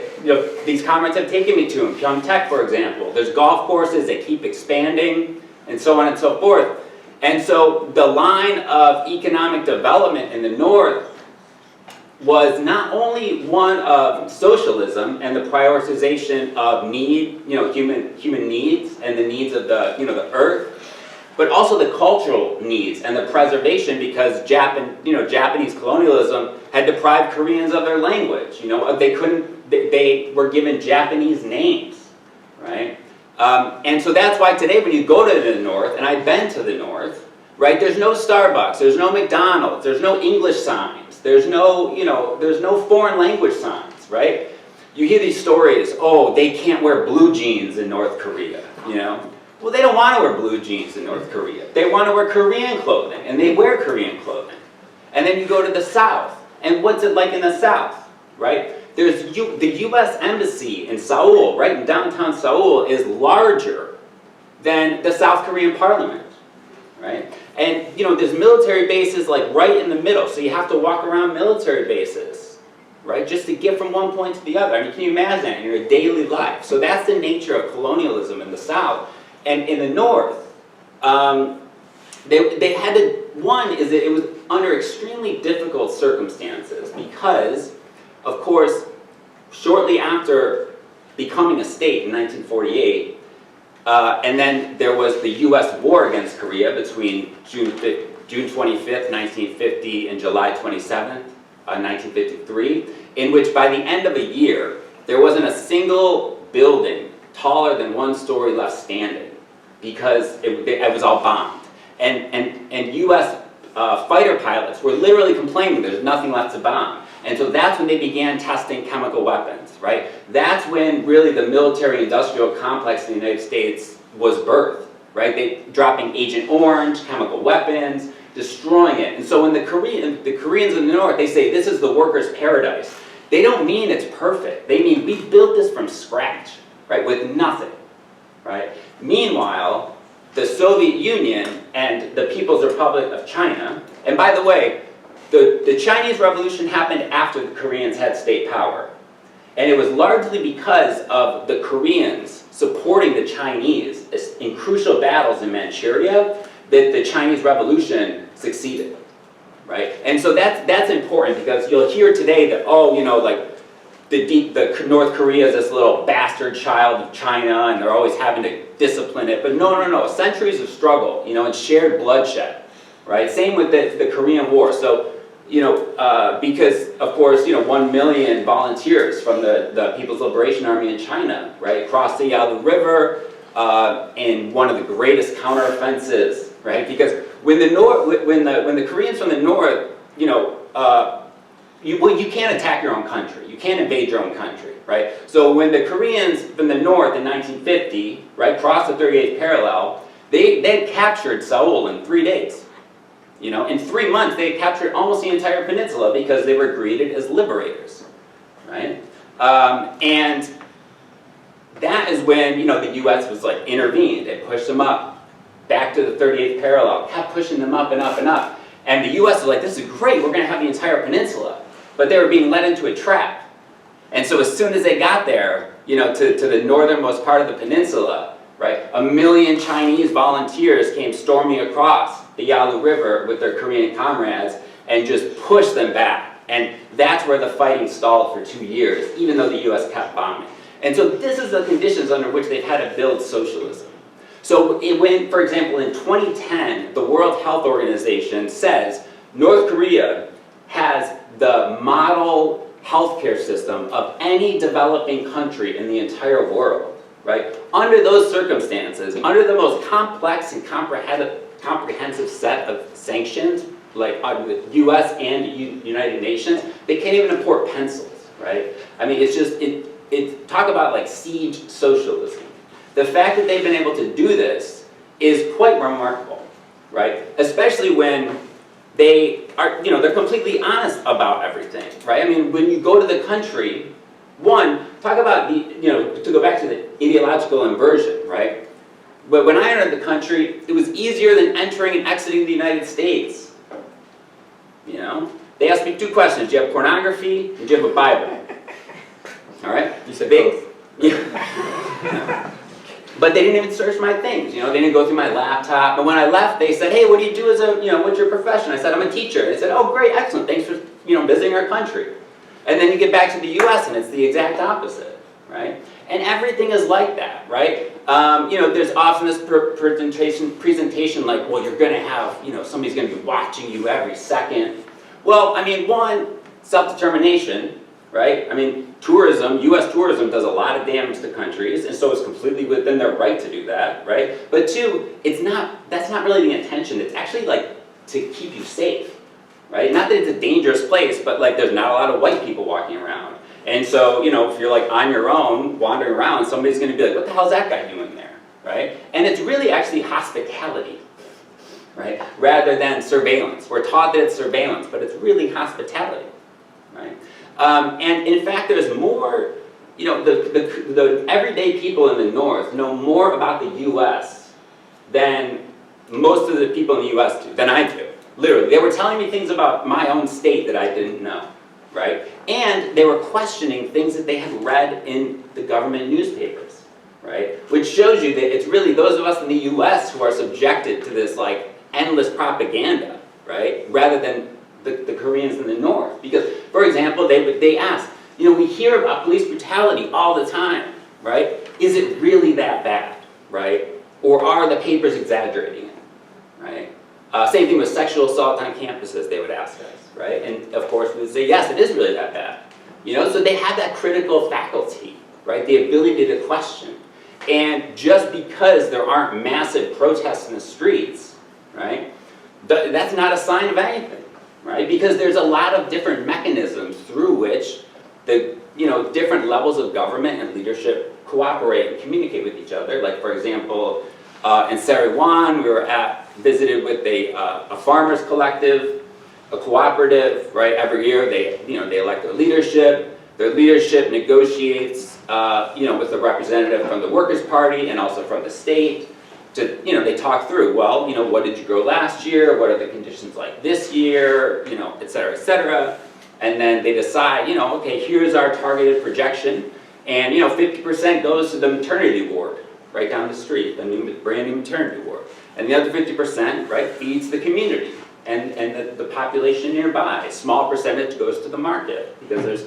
these comrades have taken me to in Pyeongtaek, for example. There's golf courses that keep expanding, and so on and so forth. And so the line of economic development in the North was not only one of socialism and the prioritization of human needs and the needs of the earth, but also the cultural needs and the preservation, because Japanese colonialism had deprived Koreans of their language. They were given Japanese names, right? And so that's why today when you go to the North, and I've been to the North, right? There's no Starbucks, there's no McDonald's, there's no English signs, there's no foreign language signs, right? You hear these stories, oh, they can't wear blue jeans in North Korea, Well, they don't want to wear blue jeans in North Korea. They want to wear Korean clothing, and they wear Korean clothing. And then you go to the South, and what's it like in the South, right? There's the U.S. Embassy in Seoul, right in downtown Seoul, is larger than the South Korean Parliament, right? And there's military bases like right in the middle, so you have to walk around military bases, right, just to get from one point to the other. I mean, can you imagine that in your daily life? So that's the nature of colonialism in the South. And in the North, they had to, one is that it was under extremely difficult circumstances because, of course, shortly after becoming a state in 1948, and then there was the U.S. war against Korea between June 25th, 1950 and July 27th, 1953, in which by the end of a year, there wasn't a single building taller than 1 story left standing, because it was all bombed. And U.S. Fighter pilots were literally complaining there's nothing left to bomb. And so that's when they began testing chemical weapons, right? That's when really the military-industrial complex in the United States was birthed, right? They dropping Agent Orange, chemical weapons, destroying it. And so when the Koreans in the North, they say this is the workers' paradise, they don't mean it's perfect. They mean we built this from scratch, right, with nothing, right? Meanwhile, the Soviet Union and the People's Republic of China, and by the way, the Chinese Revolution happened after the Koreans had state power. And it was largely because of the Koreans supporting the Chinese in crucial battles in Manchuria that the Chinese Revolution succeeded, right? And so that's important because you'll hear today that, oh, you know, like the North Korea is this little bastard child of China and they're always having to discipline it. But no, centuries of struggle, you know, and shared bloodshed, right? Same with the Korean War. So, you know, because of course, you know, 1 million volunteers from the People's Liberation Army in China, right, crossed the Yalu River in one of the greatest counteroffensives, right? Because when the Koreans from the North, you know, you can't attack your own country, you can't invade your own country, right? So when the Koreans from the North in 1950, right, crossed the 38th parallel, they captured Seoul in 3 days. You know, in 3 months, they captured almost the entire peninsula because they were greeted as liberators, right? And that is when, you know, the U.S. was like intervened and pushed them up back to the 38th parallel, kept pushing them up and up and up. And the U.S. was like, this is great, we're going to have the entire peninsula. But they were being led into a trap. And so as soon as they got there, you know, to the northernmost part of the peninsula, right, 1 million Chinese volunteers came storming across the Yalu River with their Korean comrades and just pushed them back. And that's where the fighting stalled for 2 years, even though the U.S. kept bombing. And so this is the conditions under which they've had to build socialism. So when, for example, in 2010, the World Health Organization says North Korea has the model healthcare system of any developing country in the entire world, right? Under those circumstances, under the most complex and comprehensive set of sanctions, like with U.S. and United Nations, they can't even import pencils, right? I mean, it's just, talk about like siege socialism. The fact that they've been able to do this is quite remarkable, right? Especially when they are, you know, they're completely honest about everything, right? I mean, when you go to the country, one, talk about the, you know, to go back to the ideological inversion, right? But when I entered the country, it was easier than entering and exiting the United States. You know? They asked me 2 questions. Do you have pornography? And do you have a Bible? All right? You said both. Yeah. But they didn't even search my things, you know, they didn't go through my laptop. And when I left, they said, hey, what do you do as a, you know, what's your profession? I said, I'm a teacher. They said, oh, great, excellent, thanks for, you know, visiting our country. And then you get back to the U.S. and it's the exact opposite, right? And everything is like that, right? You know, there's often this presentation like, well, you're going to have, you know, somebody's going to be watching you every second. Well, I mean, one, self-determination, right? I mean, tourism, U.S. tourism does a lot of damage to countries, and so it's completely within their right to do that, right? But 2, that's not really the intention. It's actually like to keep you safe, right? Not that it's a dangerous place, but like there's not a lot of white people walking around. And so, you know, if you're like on your own, wandering around, somebody's going to be like, what the hell's that guy doing there, right? And it's really actually hospitality, right? Rather than surveillance. We're taught that it's surveillance, but it's really hospitality, right? And in fact, there's more, you know, the everyday people in the North know more about the U.S. than most of the people in the U.S. do, than I do. Literally, they were telling me things about my own state that I didn't know, right? And they were questioning things that they had read in the government newspapers, right? Which shows you that it's really those of us in the U.S. who are subjected to this, like, endless propaganda, right? Rather than the Koreans in the North. Because, for example, they ask, you know, we hear about police brutality all the time, right? Is it really that bad, right? Or are the papers exaggerating it, right? Same thing with sexual assault on campuses, they would ask us, right? And of course, we would say, yes, it is really that bad. You know, so they have that critical faculty, right? The ability to question. And just because there aren't massive protests in the streets, right? That's not a sign of anything, right? Because there's a lot of different mechanisms through which the different levels of government and leadership cooperate and communicate with each other. Like, for example, in Sarawak, we were visited with a farmers collective, a cooperative, right? Every year they elect their leadership. Their leadership negotiates, with a representative from the Workers' Party and also from the state. They talk through, well, what did you grow last year? What are the conditions like this year? Et cetera, et cetera. And then they decide, okay, here's our targeted projection. And, 50% goes to the maternity ward right down the street, the brand new maternity ward. And the other 50%, right, feeds the community and the population nearby. A small percentage goes to the market, because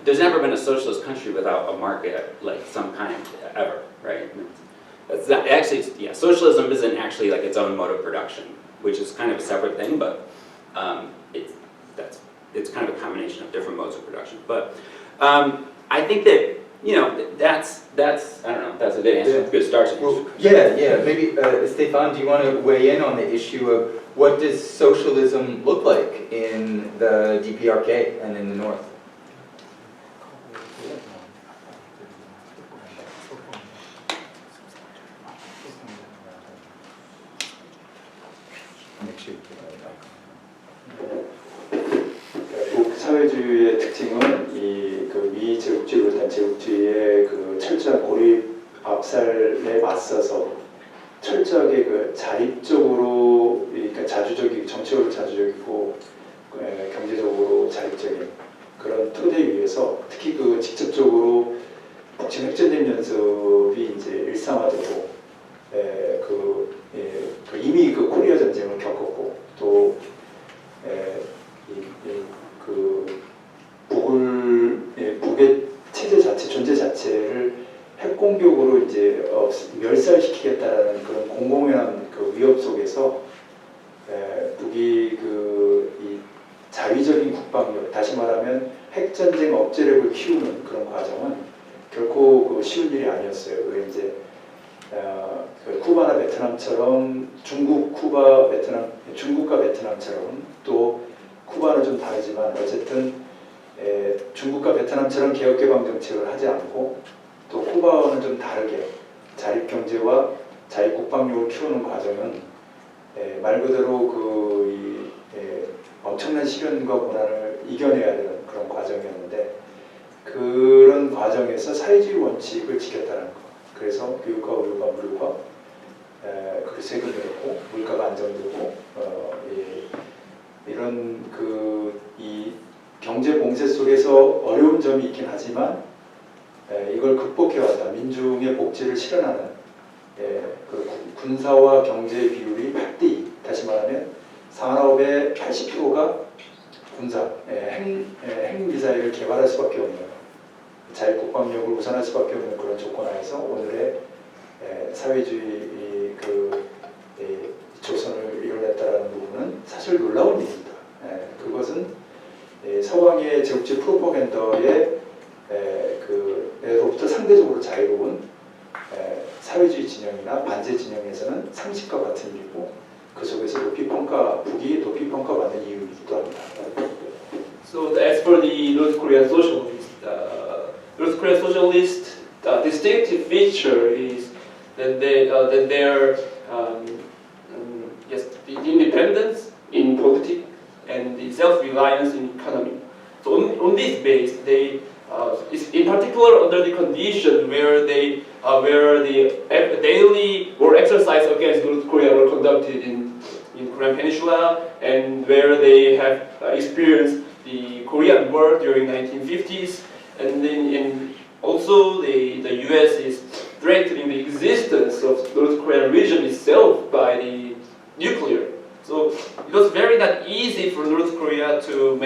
there's never been a socialist country without a market like some kind ever, right? That's not, actually, socialism isn't actually like its own mode of production, which is kind of a separate thing, but it's kind of a combination of different modes of production. But I think that, that's I don't know, that's a good answer, good start to the Well, yeah, maybe, Stefan, do you want to weigh in on the issue of what does socialism look like in the DPRK and in the North? 북 사회주의의 특징은 미 제국주의 비롯한 제국주의의 철저한 고립 압살에 맞서서 철저하게 자립적으로, 그러니까 자주적이고 정치적으로 자주적이고 경제적으로 자립적인 그런 토대 위에서 특히 직접적으로 북침 핵전쟁 연습이 이제 일상화되고 이미 코리아 전쟁을 겪었고 또 북의 체제 자체, 존재 자체를 핵 공격으로 이제 멸살시키겠다라는 그런 공공연한 위협 속에서 북이 이 자위적인 국방력, 다시 말하면 핵 전쟁 억제력을 키우는 그런 과정은 결코 쉬운 일이 아니었어요. 왜 이제 쿠바나 베트남처럼 중국과 베트남처럼 또 쿠바는 좀 다르지만 어쨌든 중국과 베트남처럼 개혁개방 정책을 하지 않고 또 쿠바와는 좀 다르게 자립경제와 자립국방력을 키우는 과정은 말 그대로 엄청난 시련과 고난을 이겨내야 되는 그런 과정이었는데 그런 과정에서 사회주의 원칙을 지켰다는 거. 그래서 교육과 의료가 물과 그리고 세금이 있고 물가가 안정되고 이런 이 경제 봉쇄 속에서 어려운 점이 있긴 하지만 이걸 극복해왔다. 민중의 복지를 실현하는 군사와 경제의 비율이 8대2. 다시 말하면 산업의 80%가 군사, 핵미사일을 개발할 수밖에 없는 자율국방력을 우선할 수밖에 없는 그런 조건 하에서 오늘의 사회주의 조선을 이뤄냈다는 부분은 사실 놀라운 일입니다. 그것은 서방의 제국주의 프로파간다에로부터 상대적으로 자유로운 사회주의 진영이나 반제 진영에서는 상식과 같은 일이고 그 속에서 북이 높이 평가받는 이유이기도 합니다. So as for the North Korean socialist, distinctive feature is that their the independence in politics and the self-reliance in economy. So on this base, they in particular under the condition where the daily war exercise against North Korea were conducted in Korean Peninsula, and where they have experienced the Korean War during 1950s, and then also the U.S. is threatening the existence of North Korean region itself by the nuclear. So it was very not easy for North Korea to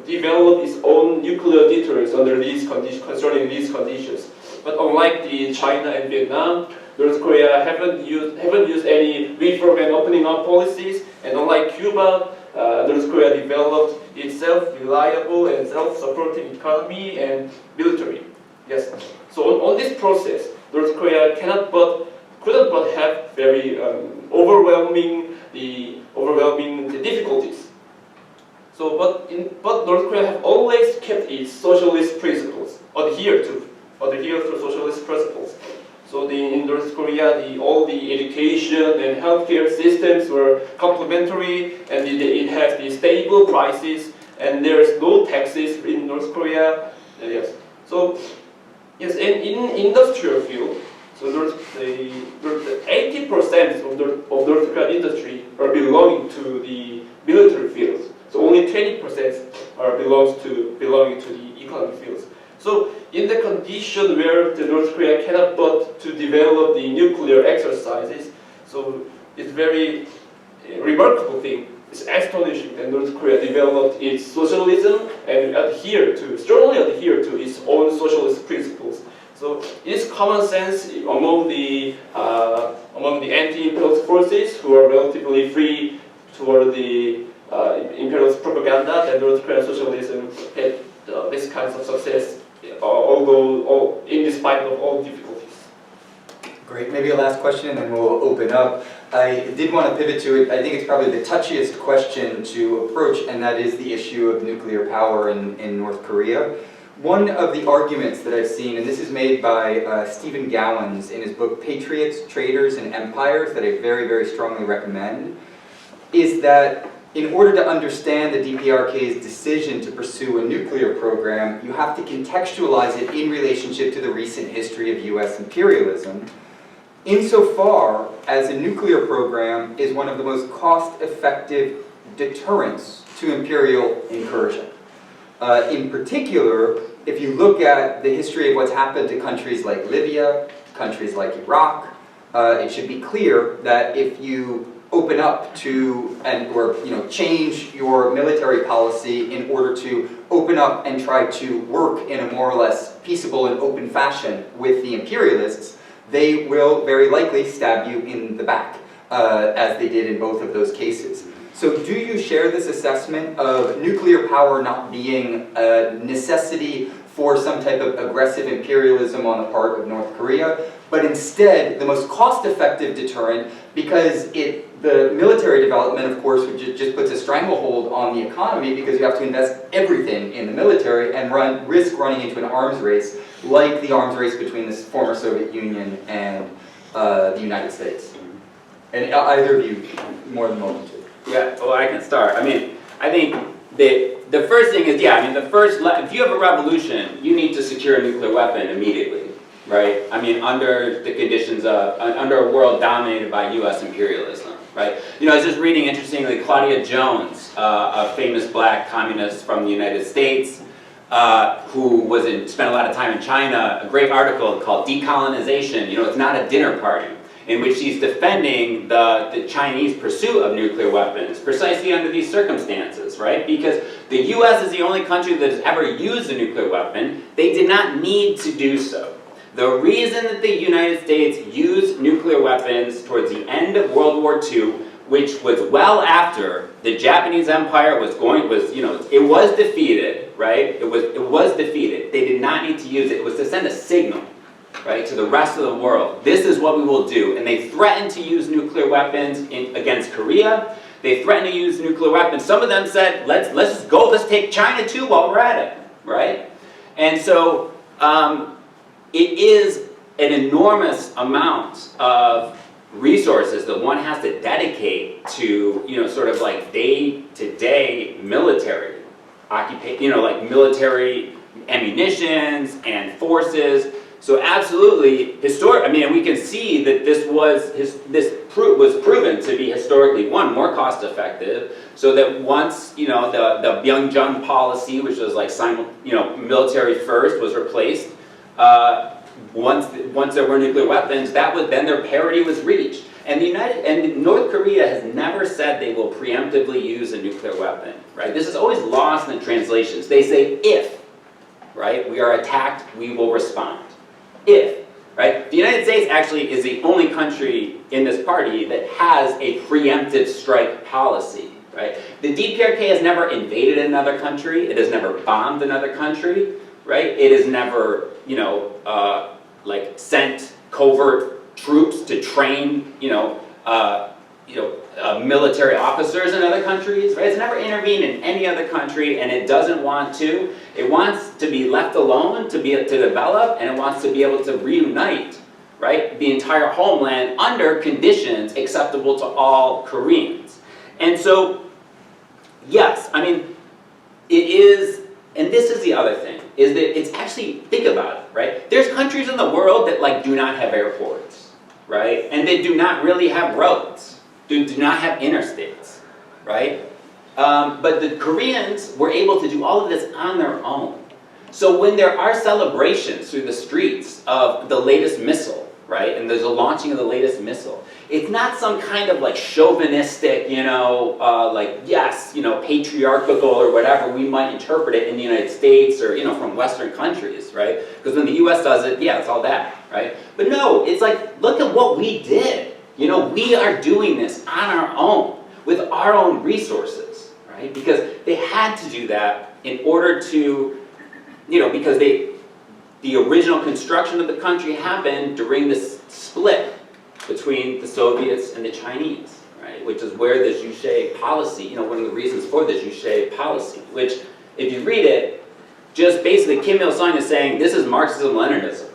develop its own nuclear deterrence under these conditions, concerning these conditions. But unlike the China and Vietnam, North Korea haven't used any reform and opening up policies, and unlike Cuba, North Korea developed its self-reliable and self-supporting economy and military. Yes. So on this process, North Korea cannot but couldn't but have very overwhelming difficulties. So, but North Korea have always kept its socialist principles, adhere to socialist principles. So in North Korea, all the education and healthcare systems were complementary, and it has the stable prices, and there's no taxes in North Korea. Yes. So yes, and in industrial field, so the 80% of North Korean industry are belonging to the military fields. So only 20% are belonging to the economic fields. So in the condition where the North Korea cannot but to develop the nuclear exercises, so it's very remarkable thing. It's astonishing that North Korea developed its socialism and strongly adhere to its own socialist principles. So it's common sense among the anti-imperialist forces who are relatively free toward the imperialist propaganda that North Korean socialism had this kind of success, although in spite of all difficulties. Great. Maybe a last question and then we'll open up. I did want to pivot to it. I think it's probably the touchiest question to approach, and that is the issue of nuclear power in North Korea. One of the arguments that I've seen, and this is made by Stephen Gowans in his book Patriots, Traitors, and Empires, that I very, very strongly recommend, is that in order to understand the DPRK's decision to pursue a nuclear program, you have to contextualize it in relationship to the recent history of US imperialism, insofar as a nuclear program is one of the most cost-effective deterrents to imperial incursion. In particular, if you look at the history of what's happened to countries like Libya, countries like Iraq, it should be clear that if you open up to or change your military policy in order to open up and try to work in a more or less peaceable and open fashion with the imperialists, they will very likely stab you in the back, as they did in both of those cases. So do you share this assessment of nuclear power not being a necessity for some type of aggressive imperialism on the part of North Korea, but instead the most cost-effective deterrent because the military development, of course, just puts a stranglehold on the economy because you have to invest everything in the military and risk running into an arms race like the arms race between the former Soviet Union and the United States? And either of you, more than welcome to. Yeah, well, I can start. I mean, I think the first thing is, if you have a revolution, you need to secure a nuclear weapon immediately, right? I mean, under the conditions of, under a world dominated by US imperialism, right? I was just reading, interestingly, Claudia Jones, a famous black communist from the United States, who spent a lot of time in China, a great article called Decolonization, it's not a dinner party, in which she's defending the Chinese pursuit of nuclear weapons precisely under these circumstances, right? Because the US is the only country that has ever used a nuclear weapon. They did not need to do so. The reason that the United States used nuclear weapons towards the end of World War II, which was well after the Japanese Empire it was defeated, right? It was defeated. They did not need to use it. It was to send a signal, right, to the rest of the world. This is what we will do. And they threatened to use nuclear weapons against Korea. They threatened to use nuclear weapons. Just said, let's go, let's take China too while we're at it, right? And so it is an enormous amount of resources that one has to dedicate to, sort of like day-to-day military occupation, like military ammunitions and forces. So absolutely, we can see that this was proven to be historically, one, more cost-effective, so that once, the Byung-Jung policy, which was like military first, was replaced, once there were nuclear weapons, then their parity was reached. And North Korea has never said they will preemptively use a nuclear weapon, right? This is always lost in the translations. They say if, right, we are attacked, we will respond. If, right? The United States actually is the only country in this party that has a preemptive strike policy, right? The DPRK has never invaded another country. It has never bombed another country, right? It has never, sent covert troops to train, military officers in other countries, right? It's never intervened in any other country, and it doesn't want to. It wants to be left alone to develop, and it wants to be able to reunite, right, the entire homeland under conditions acceptable to all Koreans. And so, yes, I mean, it is, and this is the other thing, is that it's actually, think about it, right? There's countries in the world that like do not have airports, right? And they do not really have roads. Do not have interstates, right? But the Koreans were able to do all of this on their own. So when there are celebrations through the streets of the latest missile, right, and there's a launching of the latest missile, it's not some kind of like chauvinistic, patriarchal or whatever we might interpret it in the United States or, from Western countries, right? Because when the US does it, yeah, it's all that, right? But no, it's like, look at what we did. We are doing this on our own, with our own resources, right? Because they had to do that in order to, because the original construction of the country happened during this split between the Soviets and the Chinese, right? Which is where the Juche policy, one of the reasons for the Juche policy, which, if you read it, just basically Kim Il-sung is saying this is Marxism-Leninism,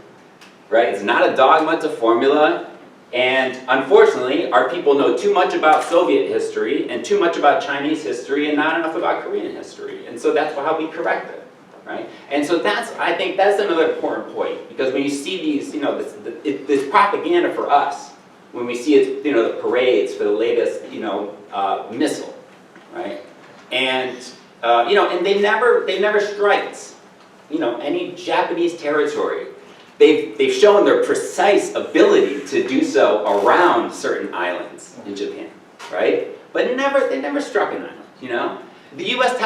right? It's not a dogma, it's a formula. And unfortunately, our people know too much about Soviet history and too much about Chinese history and not enough about Korean history. And so that's how we correct it, right? And so I think that's another important point, because when you see these, this propaganda for us, when we see it, the parades for the latest, missile, right? And and they never strikes, any Japanese territory. They've shown their precise ability to do so around certain islands in Japan, right? But they never struck an island, The U.S.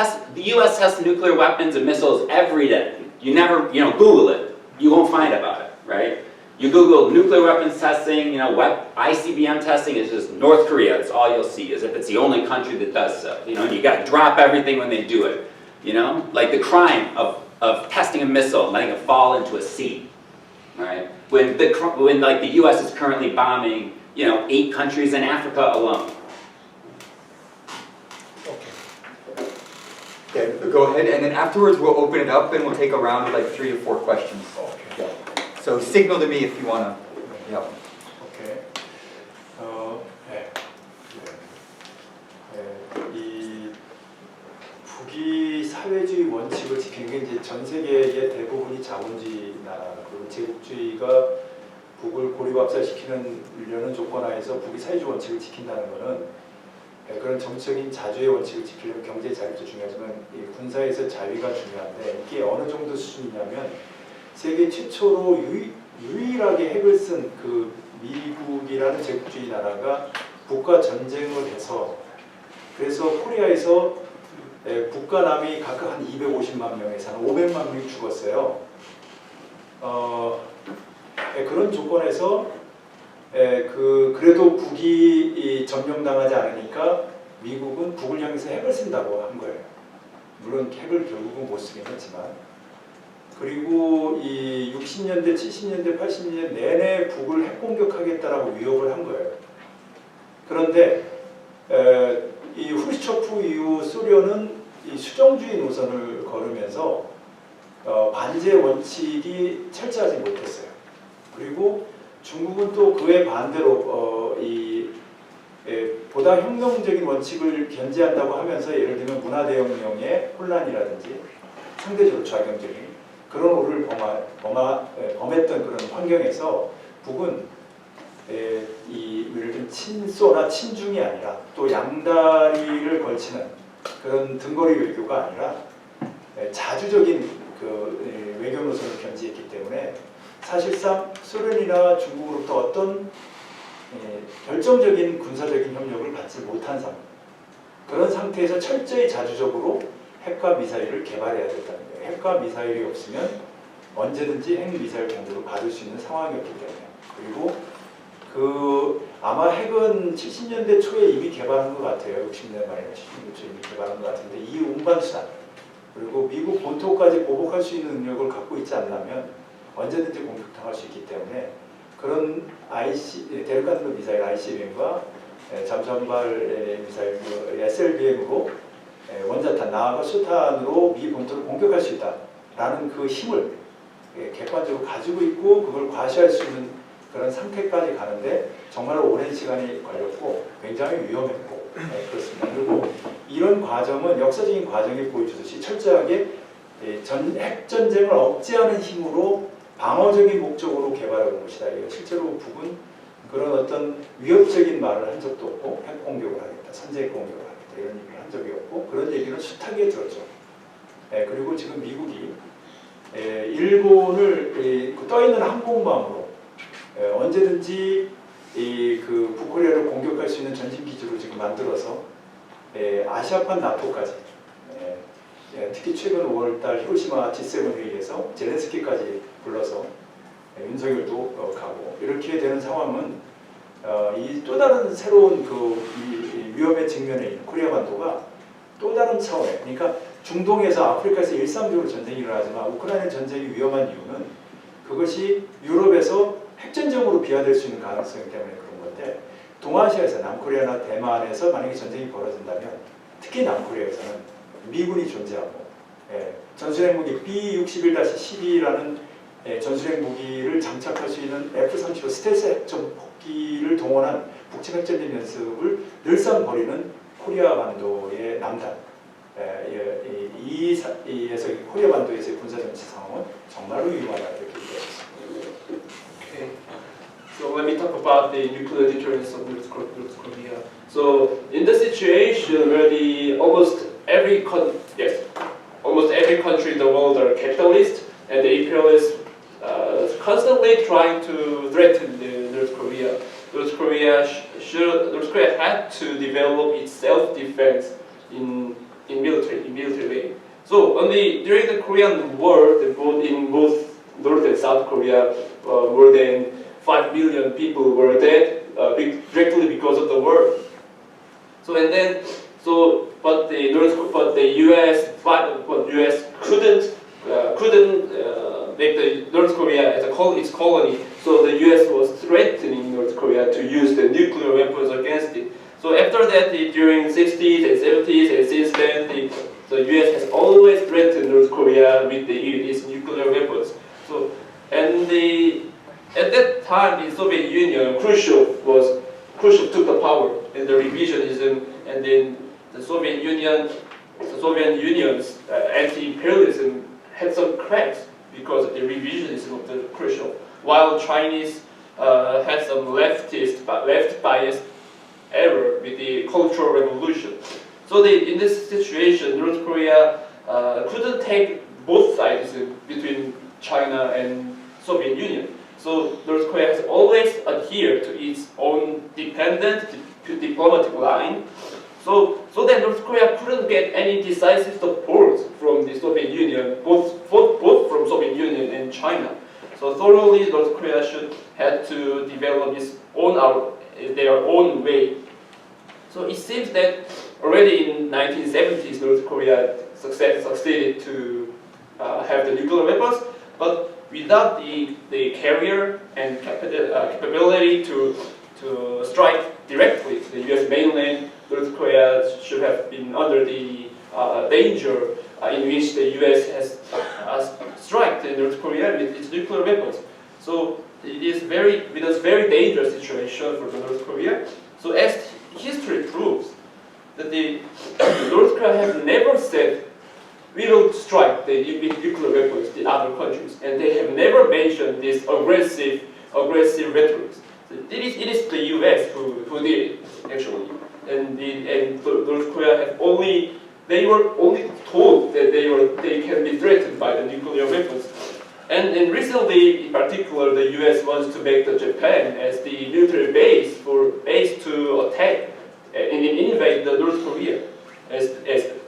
tests nuclear weapons and missiles every day. You never, Google it. You won't find about it, right? You Google nuclear weapons testing, ICBM testing, is just North Korea. That's all you'll see, as if it's the only country that does so. And you got to drop everything when they do it, Like the crime of testing a missile and letting it fall into a sea. Right? When the U.S. is currently bombing, 8 countries in Africa alone. Okay, go ahead, and then afterwards we'll open it up and we'll take a round of like 3 or 4 questions. Okay. Yeah. So signal to me if you want to. Yeah. Okay. 이 북이 사회주의 원칙을 지키는 게 이제 전 세계의 대부분이 자본주의 나라, 그리고 제국주의가 북을 고립압살시키는 조건하에서 북이 사회주의 원칙을 지킨다는 것은 그런 정치적인 자주의 원칙을 지키려면 경제 자유도 중요하지만 이 군사에서 자유가 중요한데, 이게 어느 정도 수준이냐면 세계 최초로 유일하게 핵을 쓴 그 미국이라는 제국주의 나라가 북과 전쟁을 해서, 그래서 코리아에서 북과 남이 각각 한 250만 명에서 한 500만 명이 죽었어요. 그런 조건에서 그래도 북이 점령당하지 않으니까 미국은 북을 향해서 핵을 쓴다고 한 거예요. 물론 핵을 결국은 못 쓰긴 했지만. 그리고 이 60년대, 70년대, 80년대 내내 북을 핵 공격하겠다라고 위협을 한 거예요. 그런데 이 후르시초프 이후 소련은 이 수정주의 노선을 걸으면서 반제 원칙이 철저하지 못했어요. 그리고 중국은 또 그에 반대로 보다 혁명적인 원칙을 견지한다고 하면서, 예를 들면 문화대혁명의 혼란이라든지 상대적으로 좌경적인 그런 오류를 범했던 그런 환경에서 북은 예를 들면 친소나 친중이 아니라 또 양다리를 걸치는 그런 등거리 외교가 아니라 자주적인 그 외교 노선을 견지했기 때문에 사실상 소련이나 중국으로부터 어떤 결정적인 군사적인 협력을 받지 못한 상황, 그런 상태에서 철저히 자주적으로 핵과 미사일을 개발해야 됐다는 거예요. 핵과 미사일이 없으면 언제든지 핵 미사일 공격을 받을 수 있는 상황이었기 때문에. 그리고 아마 핵은 70년대 초에 이미 개발한 것 같아요. 60년대 말이나 70년대 초에 이미 개발한 것 같은데, 이 운반수단 그리고 미국 본토까지 보복할 수 있는 능력을 갖고 있지 않다면 언제든지 공격당할 수 있기 때문에 그런 대륙간도 미사일 ICBM과 잠수함발 미사일 SLBM으로 원자탄 나아가 수탄으로 미 본토를 공격할 수 있다라는 그 힘을 객관적으로 가지고 있고 그걸 과시할 수 있는 그런 상태까지 가는데 정말 오랜 시간이 걸렸고 굉장히 위험했고 그렇습니다. 그리고 이런 과정은 역사적인 과정이 보여주듯이 철저하게 핵전쟁을 억제하는 힘으로 방어적인 목적으로 개발한 것이다. 실제로 북은 그런 어떤 위협적인 말을 한 적도 없고 핵공격을 하겠다, 선제 공격을 하겠다 이런 얘기를 한 적이 없고 그런 얘기는 숱하게 들었죠. 그리고 지금 미국이 일본을 떠있는 항공모함으로 언제든지 그 북코리아를 공격할 수 있는 전신 기지로 지금 만들어서 아시아판 나토까지 특히 최근 5월달 히로시마 G7 회의에서 젤렌스키까지 불러서 윤석열도 가고 이렇게 되는 상황은 이 또 다른 새로운 이 위험의 직면에 있는 코리아 반도가 또 다른 차원의 그러니까 중동에서 아프리카에서 일상적으로 전쟁이 일어나지만 우크라이나 전쟁이 위험한 이유는 그것이 유럽에서 핵전쟁으로 비화될 수 있는 가능성 때문에 그런 건데 동아시아에서 남코리아나 대만에서 만약에 전쟁이 벌어진다면 특히 남코리아에서는 미군이 존재하고 전술핵 무기 B-61-12라는 전술핵 무기를 장착할 수 있는 F-35 스텔스 핵전 폭기를 동원한 북침 핵전쟁 연습을 늘상 벌이는 코리아 반도의 남단 이에서 코리아 반도에서의 군사정치 상황은 정말로 위험하다 이렇게 얘기했습니다. Okay. So let me talk about the nuclear deterrence of North Korea. So in the situation where almost every country in the world are capitalist and the imperialists constantly trying to threaten North Korea. North Korea had to develop its self-defense in military way. So during the Korean War, in both North and South Korea, more than 5 million people were dead directly because of the war. But the U.S. couldn't make the North Korea as its colony. So the U.S. was threatening North Korea to use the nuclear weapons against it. So after that, during 60s and 70s, and since then, the U.S. has always threatened North Korea with its nuclear weapons. So, at that time, in Soviet Union, Khrushchev took the power, and the revisionism, and then the Soviet Union's anti-imperialism had some cracks because of the revisionism of the Khrushchev, while Chinese had some left bias error with the Cultural Revolution. So in this situation, North Korea couldn't take both sides between China and Soviet Union. So North Korea has always adhered to its own dependent diplomatic line. So that North Korea couldn't get any decisive support from the Soviet Union, both from Soviet Union and China. So thoroughly, North Korea had to develop their own way. So it seems that already in 1970s, North Korea succeeded to have the nuclear weapons, but without the carrier and capability to strike directly to the U.S. mainland, North Korea should have been under the danger in which the U.S. has struck North Korea with its nuclear weapons. So it is very dangerous situation for North Korea. So as history proves, that the North Korea has never said we will strike with nuclear weapons the other countries, and they have never mentioned this aggressive rhetoric. So it is the U.S. who did it actually, and North Korea they were only told that they can be threatened by the nuclear weapons. And recently, in particular, the U.S. wants to make Japan as the military base to attack and invade the North Korea, as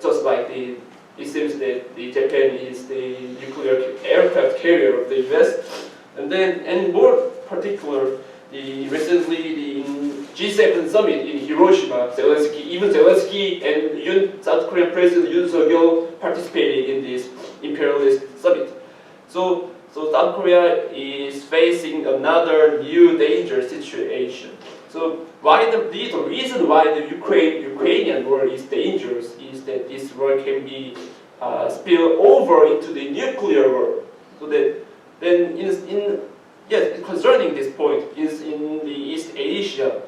just like it seems that Japan is the nuclear aircraft carrier of the U.S. And more particular, recently the G7 summit in Hiroshima, Zelensky and South Korean President Yoon Suk-yeol participated in this imperialist summit. So So South Korea is facing another new danger situation. So the reason why the Ukrainian war is dangerous is that this war can be spill over into the nuclear war. So that then concerning this point is in the East Asia,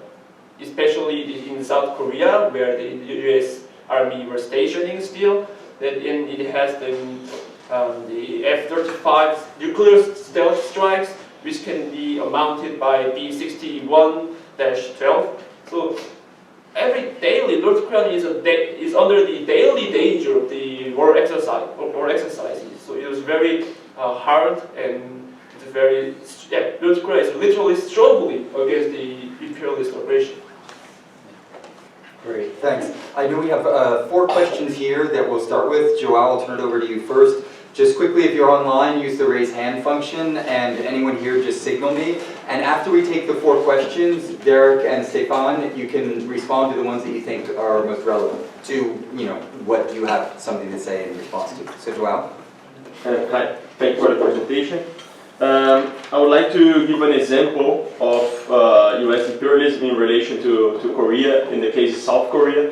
especially in South Korea, where the U.S. Army were stationing still, that it has the F-35 nuclear stealth strikes, which can be mounted by B-61-12. So every daily North Korea is under the daily danger of the war exercises. So it was very hard, and it's very North Korea is literally struggling against the imperialist aggression. Great, thanks. I know we have 4 questions here that we'll start with. Joao, I'll turn it over to you first. Just quickly, if you're online, use the raise hand function, and anyone here just signal me. And after we take the 4 questions, Derek and Stefan, you can respond to the ones that you think are most relevant to, what you have something to say in response to. So Joao? Hi, thank you for the presentation. I would like to give an example of U.S. imperialism in relation to Korea, in the case of South Korea.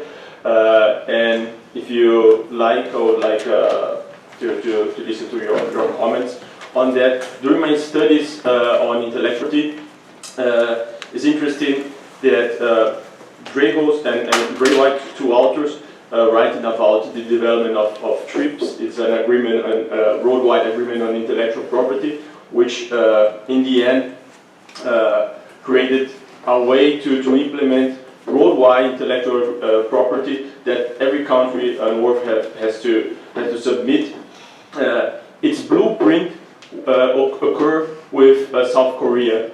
And if you like, I would like to listen to your comments on that. During my studies on intellectuality, it's interesting that Dragos and Gray White, 2 authors, writing about the development of TRIPS. It's an agreement, a worldwide agreement on intellectual property, which in the end created a way to implement worldwide intellectual property that every country on earth has to submit. Its blueprint occurred with South Korea,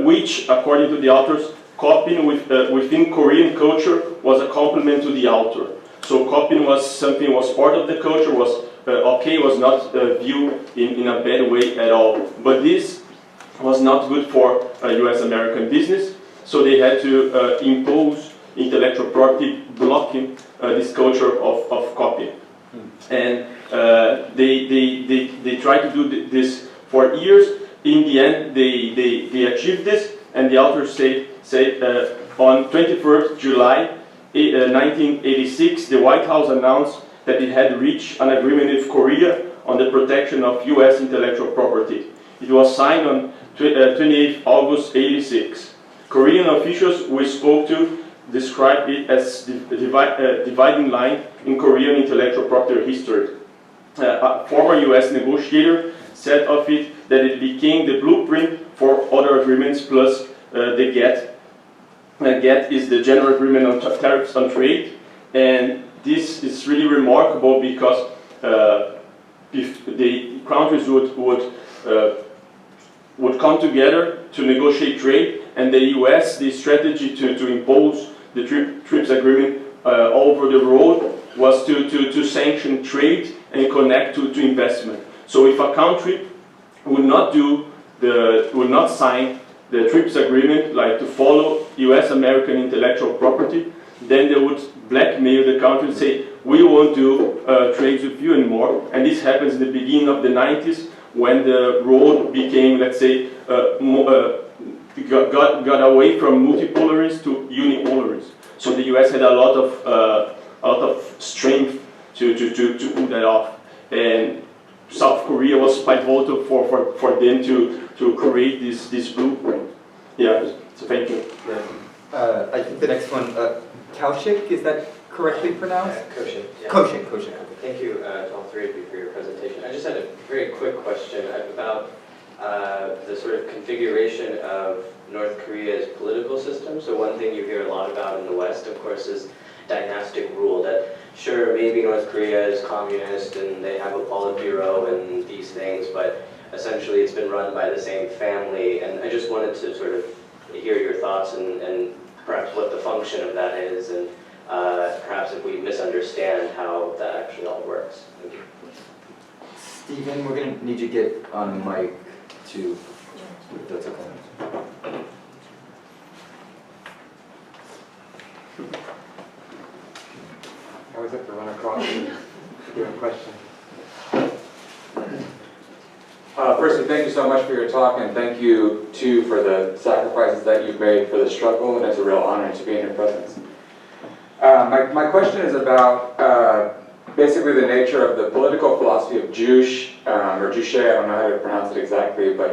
which, according to the authors, copying within Korean culture was a complement to the author. So copying was something, was part of the culture, was okay, was not viewed in a bad way at all. But this was not good for US-American business, so they had to impose intellectual property blocking this culture of copying. And they tried to do this for years. In the end, they achieved this, and the authors say on 21st July 1986, the White House announced that it had reached an agreement with Korea on the protection of U.S. intellectual property. It was signed on 28 August 86. Korean officials we spoke to described it as the dividing line in Korean intellectual property history. A former U.S. negotiator said of it that it became the blueprint for other agreements, plus the GATT. GATT is the General Agreement on Tariffs on Trade, and this is really remarkable because if the countries would come together to negotiate trade, and the U.S., the strategy to impose the TRIPS agreement all over the world was to sanction trade and connect to investment. So if a country would not sign the TRIPS agreement, like to follow US-American intellectual property, then they would blackmail the country and say, we won't do trades with you anymore. And this happens in the beginning of the 90s, when the road became, let's say, got away from multipolarists to unipolarists. So the US had a lot of strength to pull that off. And South Korea was quite vocal for them to create this blueprint. Yeah, so thank you. I think the next one, Kaushik, is that correctly pronounced? Kaushik. Yeah. Kaushik. Thank you to all 3 of you for your presentation. I just had a very quick question about the sort of configuration of North Korea's political system. So one thing you hear a lot about in the West, of course, is dynastic rule. That sure, maybe North Korea is communist and they have a Politburo and these things, but essentially it's been run by the same family. And I just wanted to sort of hear your thoughts and perhaps what the function of that is, and perhaps if we misunderstand how that actually all works. Thank you. Stephen, we're going to need you to get on the mic too, if that's okay. I always have to run across and give a question. Firstly, thank you so much for your talk, and thank you, too, for the sacrifices that you've made for the struggle, and it's a real honor to be in your presence. My question is about basically the nature of the political philosophy of Juche, or Juche, I don't know how to pronounce it exactly, but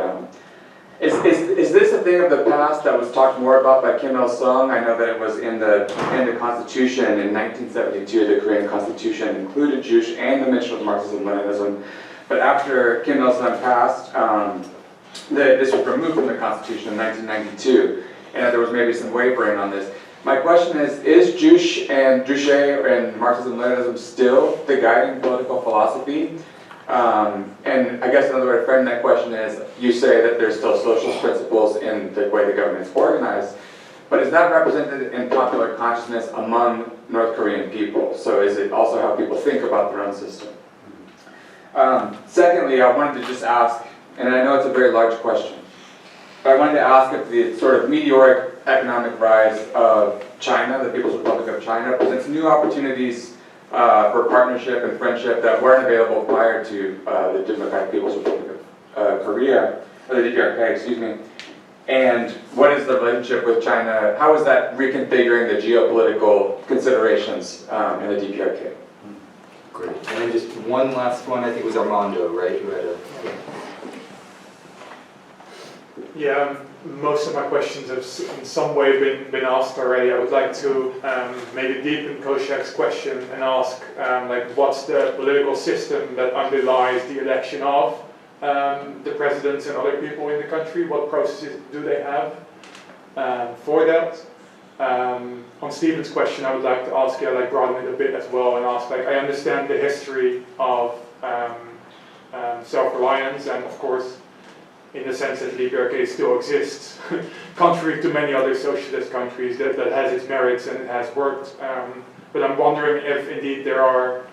is this a thing of the past that was talked more about by Kim Il-sung? I know that it was in the Constitution in 1972, the Korean Constitution included Juche and the mention of Marxism-Leninism. But after Kim Il-sung passed, this was removed from the Constitution in 1992, and there was maybe some wavering on this. My question is Juche and Marxism-Leninism still the guiding political philosophy? And I guess another way to frame that question is, you say that there's still socialist principles in the way the government's organized, but is that represented in popular consciousness among North Korean people? So is it also how people think about their own system? Secondly, I wanted to just ask, and I know it's a very large question, but I wanted to ask if the sort of meteoric economic rise of China, the People's Republic of China, presents new opportunities for partnership and friendship that weren't available prior to the Democratic People's Republic of Korea, or the DPRK, excuse me. And what is the relationship with China? How is that reconfiguring the geopolitical considerations in the DPRK? Great. And then just one last one, I think it was Armando, right, who had a... Yeah, most of my questions have in some way been asked already. I would like to maybe deepen Koshek's question and ask, like, what's the political system that underlies the election of the presidents and other people in the country? What processes do they have for that? On Stephen's question, I would like to ask, like, broaden it a bit as well and ask, like, I understand the history of self-reliance and, of course, in the sense that the DPRK still exists, contrary to many other socialist countries, that has its merits and it has worked. But I'm wondering if indeed there are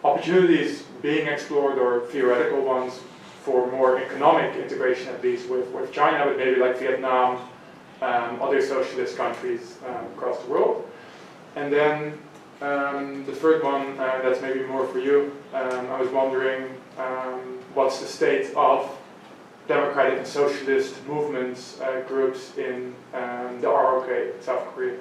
opportunities being explored, or theoretical ones, for more economic integration, at least with China, but maybe like Vietnam, other socialist countries across the world. And then the third one, that's maybe more for you. I was wondering what's the state of democratic and socialist movements, groups in the ROK, South Korea.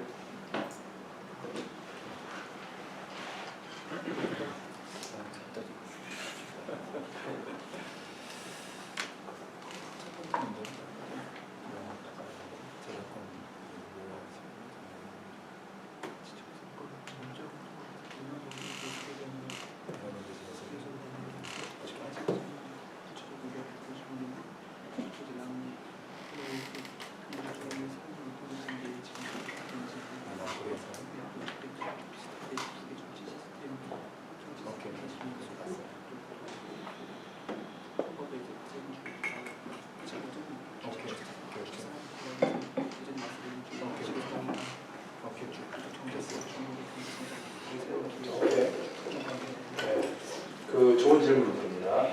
좋은 질문입니다.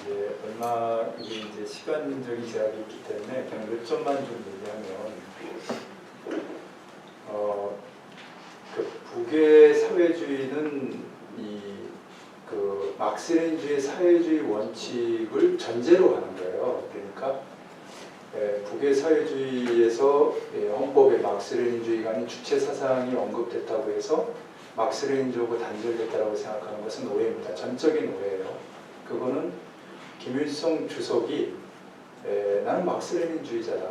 이제 얼마 이제 시간적인 제약이 있기 때문에 그냥 몇 점만 좀 얘기하면, 그 북의 사회주의는 그 막스레닌주의 사회주의 원칙을 전제로 하는 거예요. 그러니까 북의 사회주의에서 헌법에 막스레닌주의가 아닌 주체 사상이 언급됐다고 해서 막스레닌주하고 단절됐다고 생각하는 것은 오해입니다. 전적인 오해예요. 그거는 김일성 주석이 나는 막스레닌주의자다.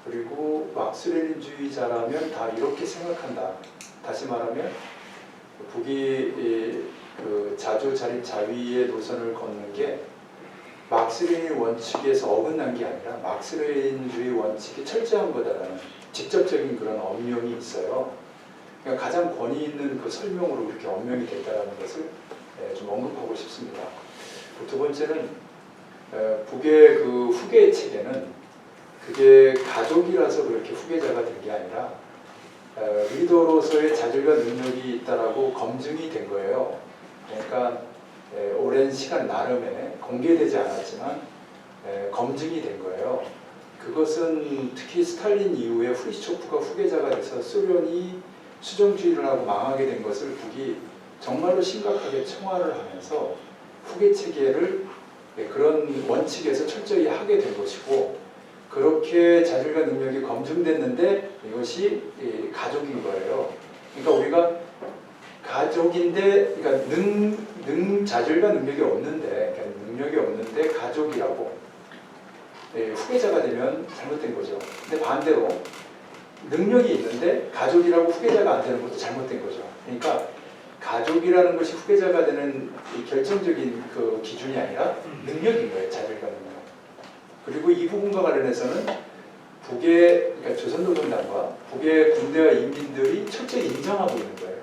그리고 막스레닌주의자라면 다 이렇게 생각한다. 다시 말하면 북이 그 자주 자립 자위의 노선을 걷는 게 막스레닌 원칙에서 어긋난 게 아니라 막스레닌주의 원칙이 철저한 거다라는 직접적인 그런 언명이 있어요. 그러니까 가장 권위 있는 그 설명으로 이렇게 언명이 됐다는 것을 좀 언급하고 싶습니다. 두 번째는 북의 그 후계 체계는 그게 가족이라서 그렇게 후계자가 된 게 아니라 리더로서의 자질과 능력이 있다라고 검증이 된 거예요. 그러니까 오랜 시간 나름에 공개되지 않았지만 검증이 된 거예요. 그것은 특히 스탈린 이후에 후리초프가 후계자가 돼서 소련이 수정주의를 하고 망하게 된 것을 북이 정말로 심각하게 청화를 하면서 후계 체계를 그런 원칙에서 철저히 하게 된 것이고 그렇게 자질과 능력이 검증됐는데 이것이 가족인 거예요. 그러니까 우리가 가족인데 그러니까 자질과 능력이 없는데 그러니까 능력이 없는데 가족이라고 후계자가 되면 잘못된 거죠. 근데 반대로 능력이 있는데 가족이라고 후계자가 안 되는 것도 잘못된 거죠. 그러니까 가족이라는 것이 후계자가 되는 결정적인 그 기준이 아니라 능력인 거예요. 자질과 능력. 그리고 이 부분과 관련해서는 북의 그러니까 조선노동당과 북의 군대와 인민들이 철저히 인정하고 있는 거예요.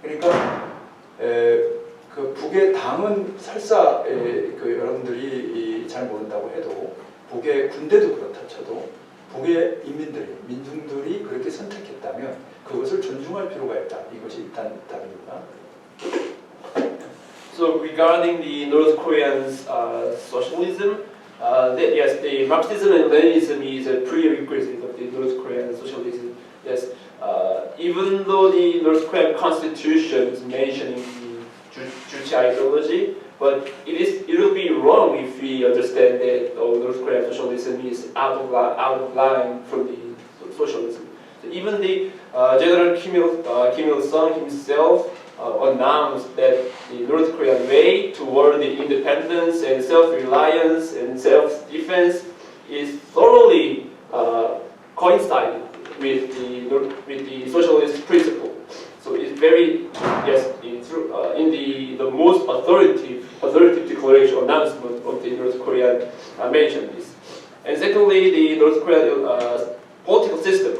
그러니까 그 북의 당은 설사 그 여러분들이 잘 모른다고 해도 북의 군대도 그렇다 쳐도 북의 인민들이 민중들이 그렇게 선택했다면 그것을 존중할 필요가 있다. 이것이 일단 답입니다. So regarding the North Koreans' socialism, yes, the Marxism and Leninism is a prerequisite of the North Korean socialism. Yes, even though the North Korean constitution is mentioning the Juche ideology, but it will be wrong if we understand that North Korean socialism is out of line from the socialism. So even the General Kim Il-sung himself announced that the North Korean way toward the independence and self-reliance and self-defense is thoroughly coincided with the socialist principle. So it's very, yes, in the most authoritative declaration announcement of the North Korean mentioned this. And secondly, the North Korean political system,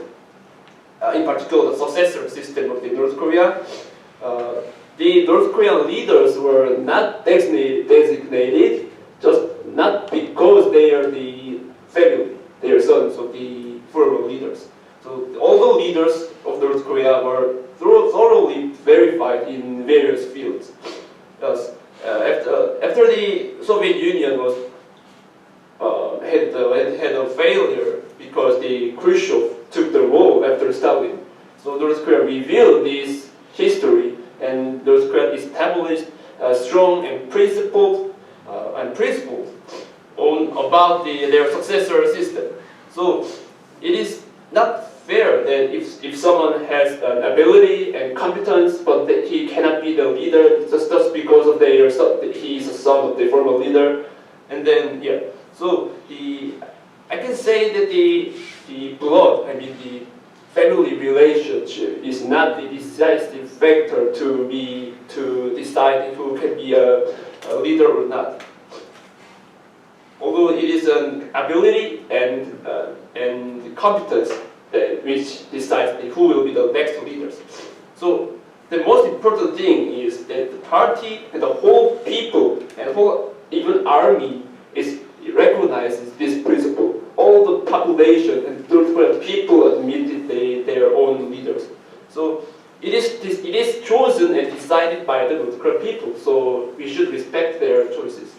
in particular the successor system of the North Korea, the North Korean leaders were not designated just not because they are the family, they are sons of the former leaders. So all the leaders of North Korea were thoroughly verified in various fields. Thus, after the Soviet Union was had a failure because the Khrushchev took the role after Stalin, so North Korea revealed this history, and North Korea established strong and principled about their successor system. So it is not fair that if someone has an ability and competence, but that he cannot be the leader just because of he is a son of the former leader, and then yeah. So I can say that the blood, I mean the family relationship, is not the decisive factor to decide who can be a leader or not. Although it is an ability and competence which decides who will be the next leaders. So the most important thing is that the party and the whole people and whole even army recognizes this principle. All the population and the people admitted their own leaders. So it is chosen and decided by the North Korean people. So we should respect their choices.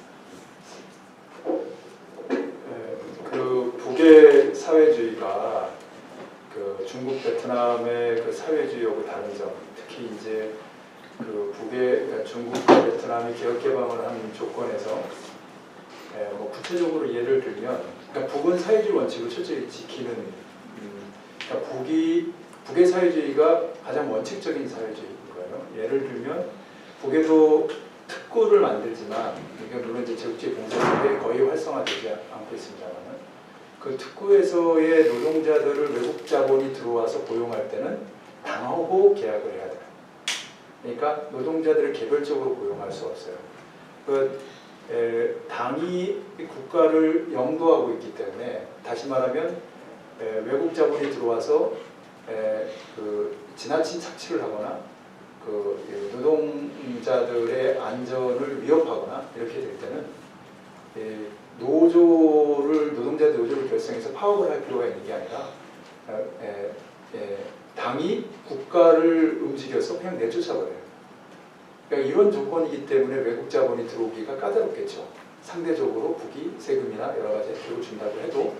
그 북의 사회주의가 그 중국 베트남의 그 사회주의하고 다른 점, 특히 이제 그 그러니까 중국과 베트남이 개혁 개방을 하는 조건에서 뭐 구체적으로 예를 들면, 그러니까 북은 사회주의 원칙을 철저히 지키는, 그러니까 북의 사회주의가 가장 원칙적인 사회주의인 거예요. 예를 들면 북에도 특구를 만들지만, 이게 물론 이제 제국주의 봉쇄에 거의 활성화되지 않고 있습니다만, 그 특구에서의 노동자들을 외국 자본이 들어와서 고용할 때는 당하고 계약을 해야 돼요. 그러니까 노동자들을 개별적으로 고용할 수 없어요. 당이 국가를 영도하고 있기 때문에, 다시 말하면 외국 자본이 들어와서 그 지나친 착취를 하거나 그 노동자들의 안전을 위협하거나 이렇게 될 때는 노동자들 노조를 결성해서 파업을 할 필요가 있는 게 아니라 당이 국가를 움직여서 그냥 내쫓아버려요. 그러니까 이런 조건이기 때문에 외국 자본이 들어오기가 까다롭겠죠. 상대적으로 북이 세금이나 여러 가지 혜택을 준다고 해도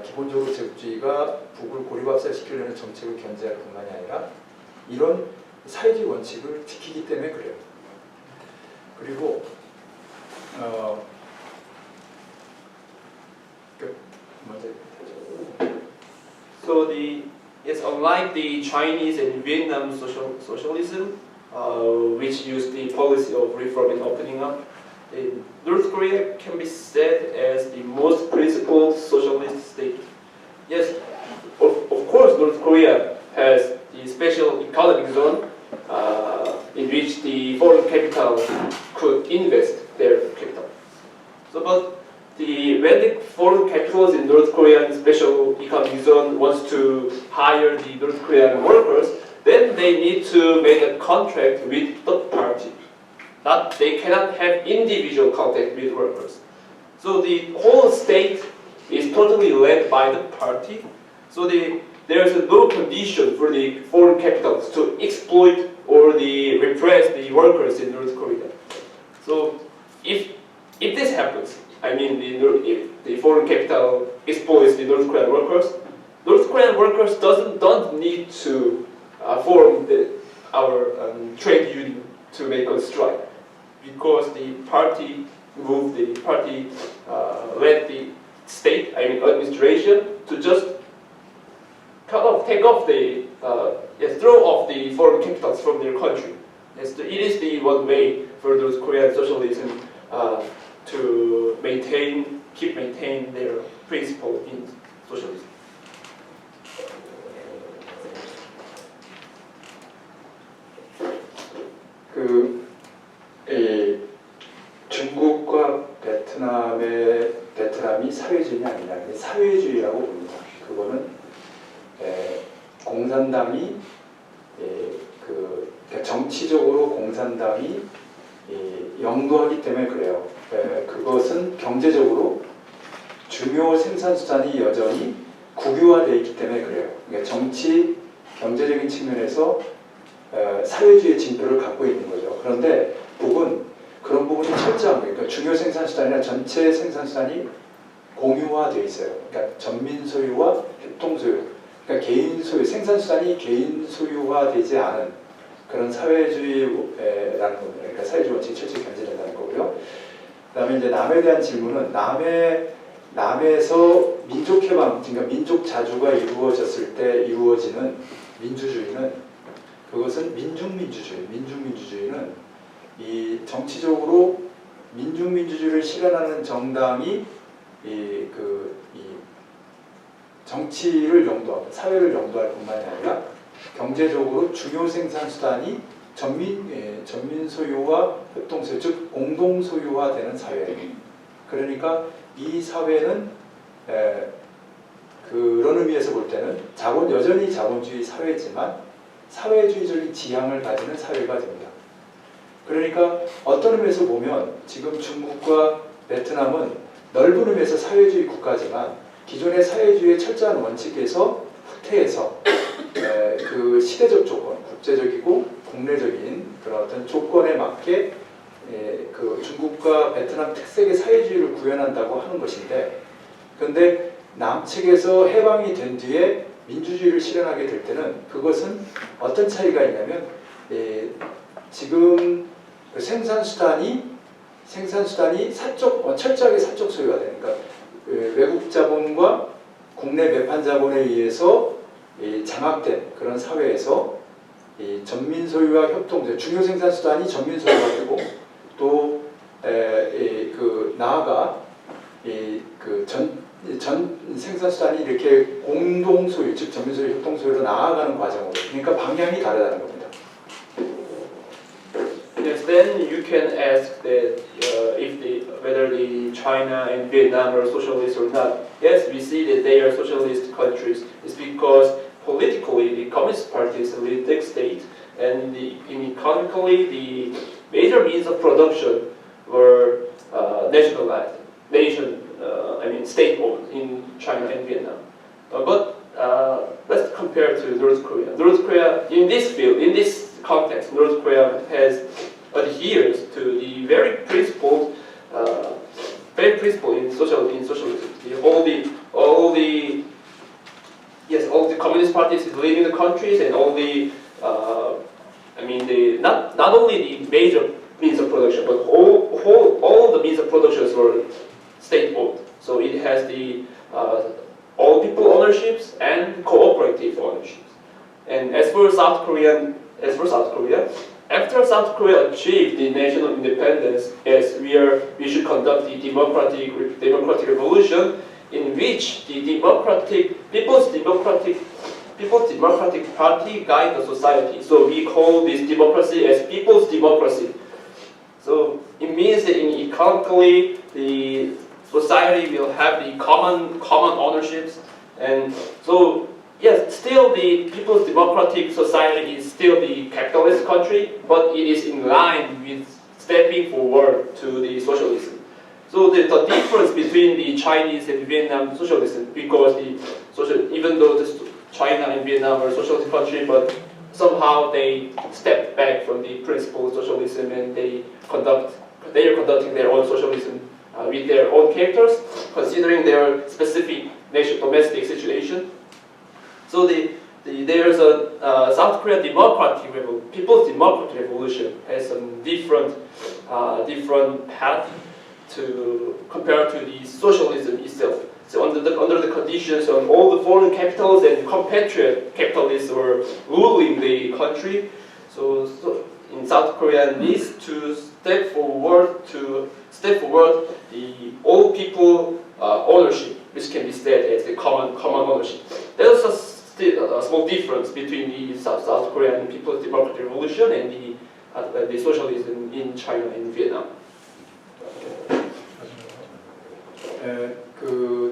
기본적으로 제국주의가 북을 고립압살시키려는 정책을 견제할 뿐만이 아니라 이런 사회주의 원칙을 지키기 때문에 그래요. 그리고 So it's unlike the Chinese and Vietnam socialism, which use the policy of reform and opening up. North Korea can be said as the most principled socialist state. Yes, of course, North Korea has the special economic zone in which the foreign capital could invest their capital. So, but when the foreign capitals in North Korean special economic zone wants to hire the North Korean workers, then they need to make a contract with third party. They cannot have individual contact with workers. So the whole state is totally led by the party. So there's no condition for the foreign capitals to exploit or repress the workers in North Korea. So if this happens, I mean if the foreign capital exploits the North Korean workers don't need to form our trade union to make a strike, because the party led the state, I mean administration, to just throw off the foreign capitals from their country. It is the one way for those Korean socialism to keep maintain their principle in socialism. 중국과 베트남이 사회주의냐 아니냐, 사회주의라고 봅니다. 그거는 공산당이 정치적으로 공산당이 영도하기 때문에 그래요. 그것은 경제적으로 중요 생산수단이 여전히 국유화되어 있기 때문에 그래요. 그러니까 정치, 경제적인 측면에서 사회주의 징표를 갖고 있는 거죠. 그런데 그런 부분이 철저한 거예요. 그러니까 중요 생산수단이나 전체 생산수단이 공유화되어 있어요. 그러니까 전민 소유와 협동 소유. 그러니까 개인 소유, 생산수단이 개인 소유화되지 않은 그런 사회주의라는 겁니다. 그러니까 사회주의 원칙이 철저히 견제된다는 거고요. 그다음에 이제 남에 대한 질문은 남에서 민족 해방, 그러니까 민족 자주가 이루어졌을 때 이루어지는 민주주의는 그것은 민중민주주의는 이 정치적으로 민중민주주의를 실현하는 정당이 정치를 영도하고 사회를 영도할 뿐만이 아니라 경제적으로 중요 생산수단이 전민 소유와 협동 소유, 즉 공동 소유화되는 사회. 그러니까 이 사회는 그런 의미에서 볼 때는 여전히 자본주의 사회지만 사회주의적인 지향을 가지는 사회가 됩니다. 그러니까 어떤 의미에서 보면 지금 중국과 베트남은 넓은 의미에서 사회주의 국가지만 기존의 사회주의의 철저한 원칙에서 후퇴해서 그 시대적 조건, 국제적이고 국내적인 그런 어떤 조건에 맞게 그 중국과 베트남 특색의 사회주의를 구현한다고 하는 것인데, 그런데 남측에서 해방이 된 뒤에 민주주의를 실현하게 될 때는 그것은 어떤 차이가 있냐면 지금 그 생산수단이 철저하게 사적 소유가 되니까 외국 자본과 국내 매판 자본에 의해서 장악된 그런 사회에서 전민 소유와 협동, 중요 생산수단이 전민 소유가 되고 또 나아가 전 생산수단이 이렇게 공동 소유, 즉 전민 소유, 협동 소유로 나아가는 과정으로, 그러니까 방향이 다르다는 겁니다. Yes, then you can ask that whether the China and Vietnam are socialist or not. Yes, we see that they are socialist countries. It's because politically the Communist Party is a leading state, and economically the major means of production were nationalized, state-owned in China and Vietnam. But let's compare to North Korea. North Korea, in this field, in this context, North Korea adheres to the very principle in socialism. All the communist parties is leading the countries, and not only the major means of production, but whole all the means of productions were state-owned. So it has the all people ownerships and cooperative ownerships. And as for South Korea, after South Korea achieved the national independence, as we should conduct the democratic revolution, in which the People's Democratic Party guide the society. So we call this democracy as People's Democracy. So it means that economically the society will have the common ownerships, and so yes, still the People's Democratic Society is still the capitalist country, but it is in line with stepping forward to the socialism. So the difference between the Chinese and Vietnam socialism, because even though China and Vietnam are socialist country, but somehow they stepped back from the principle of socialism and they are conducting their own socialism with their own characters, considering their specific domestic situation. So there's a South Korea People's Democratic Revolution has some different path to compare to the socialism itself. So under the conditions of all the foreign capitals and compatriot capitalists were ruling the country, so in South Korea needs to step forward the all people ownership, which can be said as the common ownership. There's still a small difference between the South Korean People's Democratic Revolution and the socialism in China and Vietnam.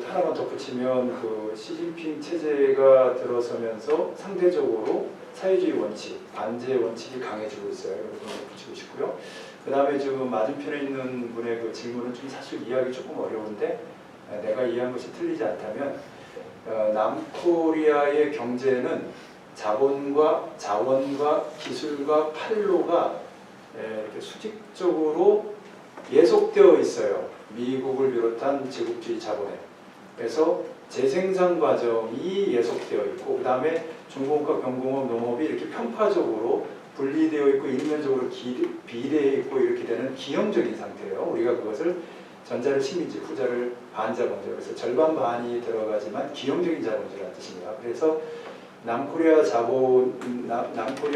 하나만 덧붙이면 시진핑 체제가 들어서면서 상대적으로 사회주의 원칙, 안제 원칙이 강해지고 있어요. 이렇게 붙이고 싶고요. 그 다음에 지금 맞은편에 있는 분의 그 질문은 좀 사실 이해하기 조금 어려운데 내가 이해한 것이 틀리지 않다면 남코리아의 경제는 자본과 기술과 판로가 이렇게 수직적으로 예속되어 있어요. 미국을 비롯한 제국주의 자본에. 그래서 재생산 과정이 예속되어 있고 그 다음에 중공업, 경공업, 농업이 이렇게 편파적으로 분리되어 있고 일면적으로 비례해 있고 이렇게 되는 기형적인 상태예요. 우리가 그것을 전자를 식민지, 후자를 반자본주의, 그래서 절반 반이 들어가지만 기형적인 자본주의라는 뜻입니다. 그래서 남코리아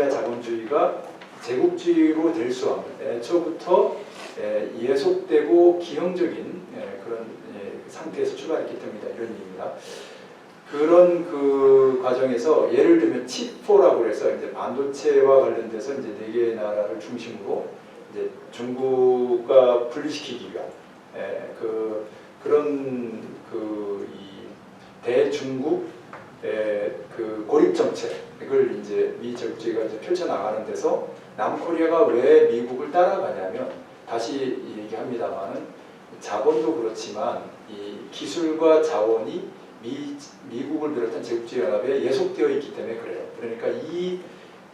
자본주의가 제국주의로 될 수 없는 애초부터 예속되고 기형적인 그런 상태에서 출발했기 때문이다. 이런 얘기입니다. 그런 그 과정에서 예를 들면 칩4라고 해서 이제 반도체와 관련돼서 이제 4개의 나라를 중심으로 이제 중국과 분리시키기 위한 그런 이 대중국 그 고립 정책을 이제 미 제국주의가 이제 펼쳐 나가는 데서 남코리아가 왜 미국을 따라가냐면 다시 얘기합니다만은 자본도 그렇지만 이 기술과 자원이 미국을 비롯한 제국주의 연합에 예속되어 있기 때문에 그래요. 그러니까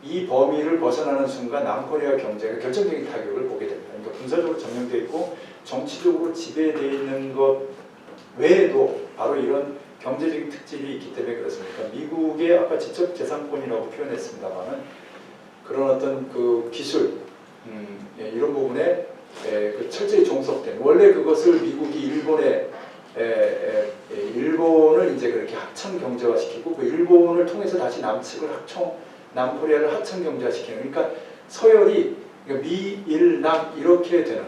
이 범위를 벗어나는 순간 남코리아 경제가 결정적인 타격을 보게 됩니다. 그러니까 군사적으로 점령되어 있고 정치적으로 지배되어 있는 것 외에도 바로 이런 경제적인 특질이 있기 때문에 그렇습니다. 미국의 아까 지적재산권이라고 표현했습니다만은 그런 어떤 그 기술 이런 부분에 그 철저히 종속된 원래 그것을 미국이 일본을 이제 그렇게 합청 경제화시키고 그 일본을 통해서 다시 남코리아를 합청 경제화시키는 그러니까 서열이 미일남 이렇게 되는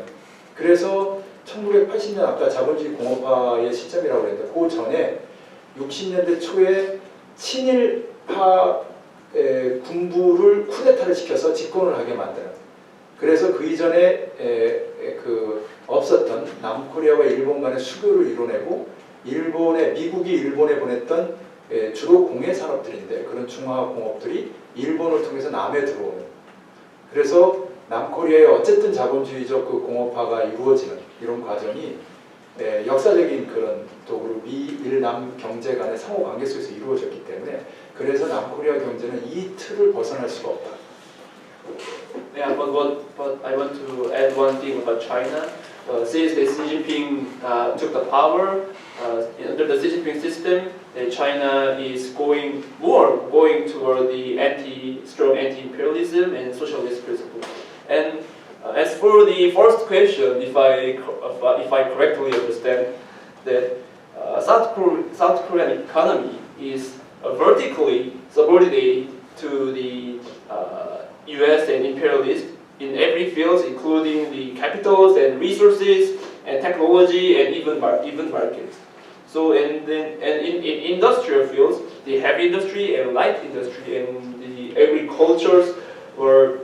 그래서 1980년 아까 자본주의 공업화의 시점이라고 했는데 그 전에 60년대 초에 친일파 군부를 쿠데타를 시켜서 집권을 하게 만드는 그래서 그 이전에 없었던 남코리아와 일본 간의 수교를 이뤄내고 미국이 일본에 보냈던 주로 공예 산업들인데 그런 중화공업들이 일본을 통해서 남에 들어오는 그래서 남코리아의 어쨌든 자본주의적 그 공업화가 이루어지는 이런 과정이 역사적인 그런 또 미일남 경제 간의 상호 관계 속에서 이루어졌기 때문에 그래서 남코리아 경제는 이 틀을 벗어날 수가 없다. Yeah, but I want to add one thing about China. Since the Xi Jinping took the power, under the Xi Jinping system, China is going toward the strong anti-imperialism and socialist principle. And As for the first question, if I correctly understand, that South Korean economy is vertically subordinated to the U.S. and imperialists in every field, including the capitals and resources and technology and even markets. So in industrial fields, the heavy industry and light industry and the agricultures were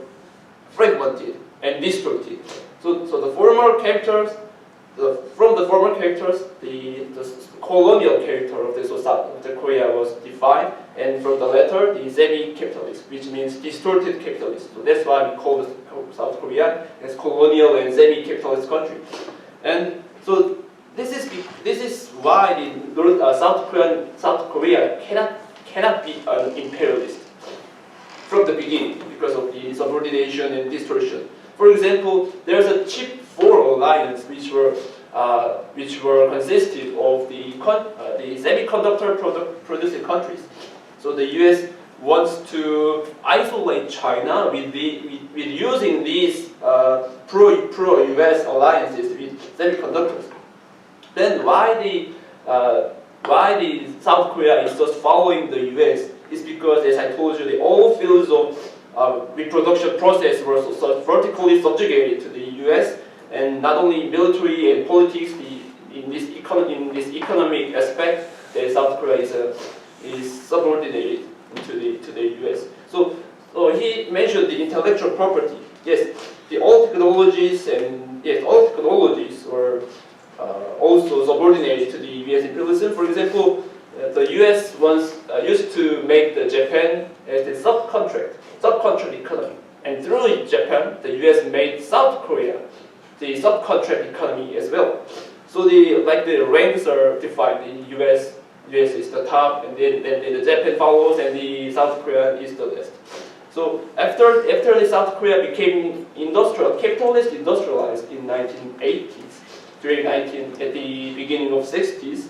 fragmented and distorted. So the former characters, from the former characters, the colonial character of the Korea was defined, and from the latter, the semi-capitalist, which means distorted capitalist. So that's why we call South Korea as colonial and semi-capitalist country. And so this is why the South Korea cannot be an imperialist from the beginning because of the subordination and distortion. For example, there's a Chip 4 alliance which were consisted of the semiconductor producing countries. So the U.S. wants to isolate China with using these pro-U.S. alliances with semiconductors. Then why the South Korea is just following the U.S. is because, as I told you, all fields of reproduction process were vertically subjugated to the U.S. and not only military and politics. In this economic aspect, South Korea is subordinated to the U.S. So he mentioned the intellectual property. Yes, all technologies were also subordinated to the U.S. imperialism. For example, the U.S. once used to make the Japan as a subcontract economy, and through Japan, the U.S. made South Korea the subcontract economy as well. So the ranks are defined. The U.S. is the top, and then the Japan follows, and the South Korea is the last. So after the South Korea became capitalist industrialized in 1980s, at the beginning of 60s,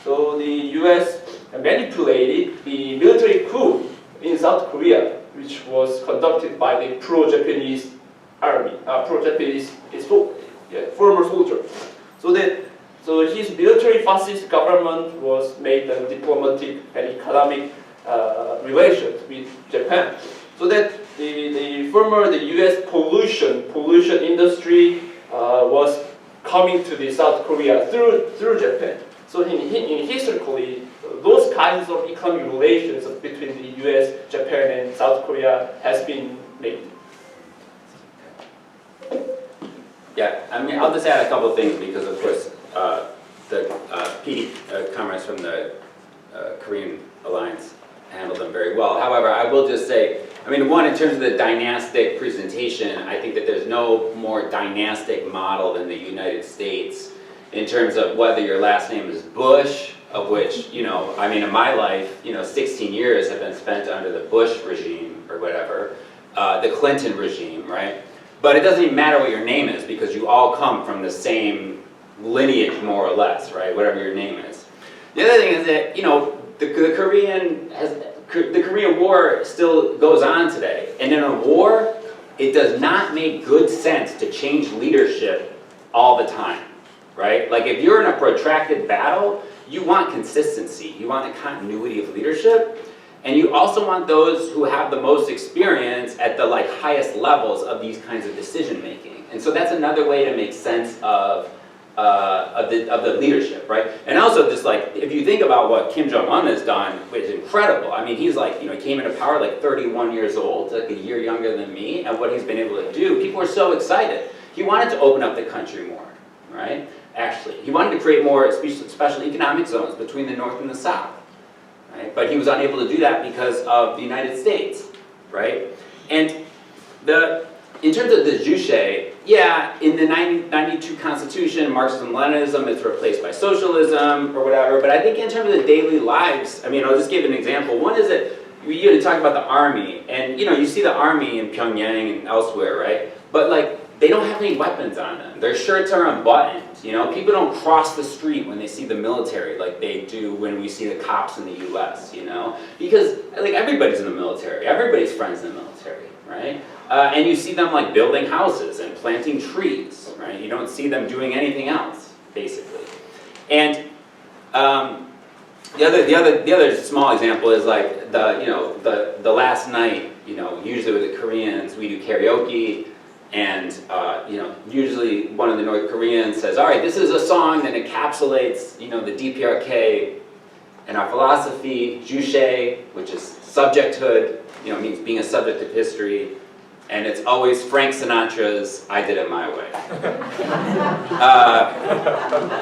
so the U.S. manipulated the military coup in South Korea, which was conducted by the pro-Japanese army, former soldier. So his military fascist government was made a diplomatic and economic relations with Japan. So that the U.S. pollution industry was coming to the South Korea through Japan. So historically, those kinds of economic relations between the U.S., Japan, and South Korea has been made. Yeah, I mean, I'll just add a couple of things because, of course, the PD comments from the Korean Alliance handled them very well. However, I will just say, I mean, one, in terms of the dynastic presentation, I think that there's no more dynastic model than the United States in terms of whether your last name is Bush, of which, I mean, in my life, 16 years have been spent under the Bush regime or whatever, the Clinton regime, right? But it doesn't even matter what your name is because you all come from the same lineage, more or less, right? Whatever your name is. The other thing is that, the Korean War still goes on today. And in a war, it does not make good sense to change leadership all the time, right? Like if you're in a protracted battle, you want consistency. You want the continuity of leadership. And you also want those who have the most experience at the highest levels of these kinds of decision making. And so that's another way to make sense of the leadership, right? And also just if you think about what Kim Jong-un has done, which is incredible. I mean, he's he came into power 31 years old, a year younger than me, and what he's been able to do, people are so excited. He wanted to open up the country more, right? Actually, he wanted to create more special economic zones between the North and the South. Right? But he was unable to do that because of the United States, right? And in terms of the Juche, yeah, in the 1992 Constitution, Marxism-Leninism is replaced by socialism or whatever, but I think in terms of the daily lives, I mean, I'll just give an example. One is that you talk about the army, and you see the army in Pyongyang and elsewhere, right? But they don't have any weapons on them. Their shirts are unbuttoned. People don't cross the street when they see the military like they do when we see the cops in the U.S. Because everybody's in the military. Everybody's friends in the military, right? right? And you see them like building houses and planting trees, right? You don't see them doing anything else, basically. And the other small example is like the last night, usually with the Koreans, we do karaoke, and usually one of the North Koreans says, all right, this is a song that encapsulates, the DPRK and our philosophy, Juche, which is subjecthood, means being a subject of history, and it's always Frank Sinatra's I Did It My Way.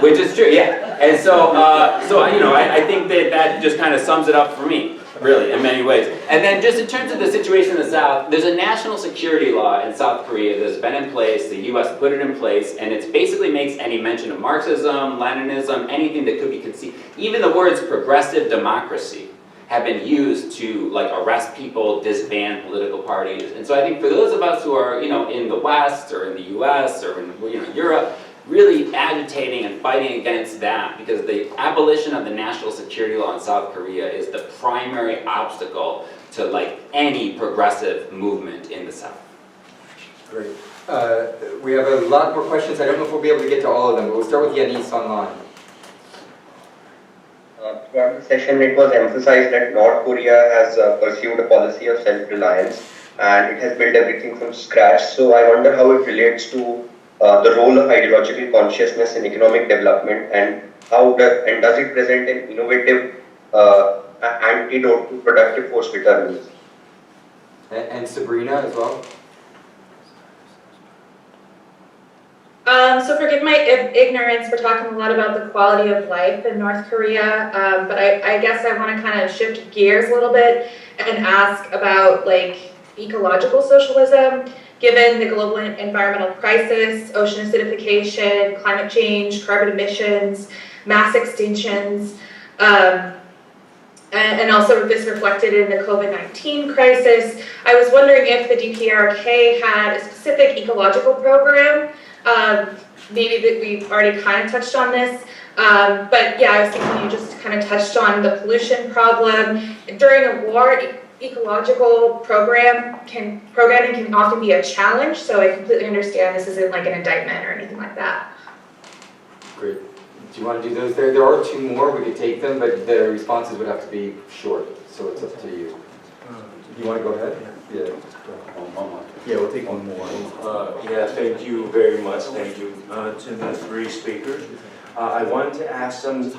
Which is true, yeah. And so I think that just kind of sums it up for me, really, in many ways. And then just in terms of the situation in the South, there's a national security law in South Korea that's been in place, the US put it in place, and it basically makes any mention of Marxism, Leninism, anything that could be conceived. Even the words progressive democracy have been used to arrest people, disband political parties. And so I think for those of us who are in the West or in the US or in Europe, really agitating and fighting against that, because the abolition of the national security law in South Korea is the primary obstacle to any progressive movement in the South. Great. We have a lot more questions. I don't know if we'll be able to get to all of them, but we'll start with Yanis online. Throughout the session, it was emphasized that North Korea has pursued a policy of self-reliance and it has built everything from scratch. So I wonder how it relates to the role of ideological consciousness in economic development, and does it present an innovative antidote to productive forced determinism? And Sabrina as well. So forgive my ignorance, we're talking a lot about the quality of life in North Korea, but I guess I want to kind of shift gears a little bit and ask about ecological socialism, given the global environmental crisis, ocean acidification, climate change, carbon emissions, mass extinctions, and also this reflected in the COVID-19 crisis. I was wondering if the DPRK had a specific ecological program. Maybe that we've already kind of touched on this, but yeah, I was thinking you just kind of touched on the pollution problem. During a war, ecological programming can often be a challenge, so I completely understand this isn't an indictment or anything like that. Great. Do you want to do those? There are two more, we could take them, but the responses would have to be short, so it's up to you. You want to go ahead? Yeah. Yeah, we'll take one more. Yeah, thank you very much. Thank you to the three speakers. I wanted to ask some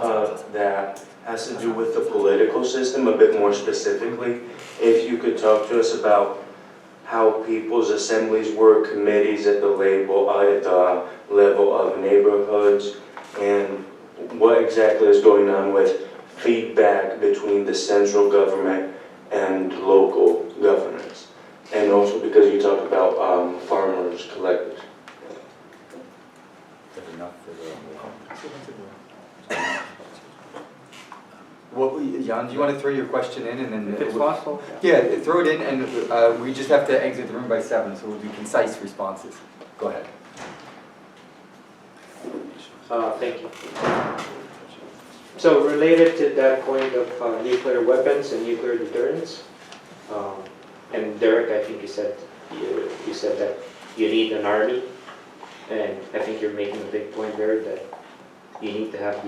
that has to do with the political system a bit more specifically. If you could talk to us about how people's assemblies work, committees at the level of neighborhoods, and what exactly is going on with feedback between the central government and local governments. And also because you talk about farmers collectives. Jan, do you want to throw your question in and then... If it's possible. Yeah, throw it in, and we just have to exit the room by 7, so we'll do concise responses. Go ahead. Thank you. So related to that point of nuclear weapons and nuclear deterrence, and Derek, I think you said that you need an army, and I think you're making a big point there that you need to have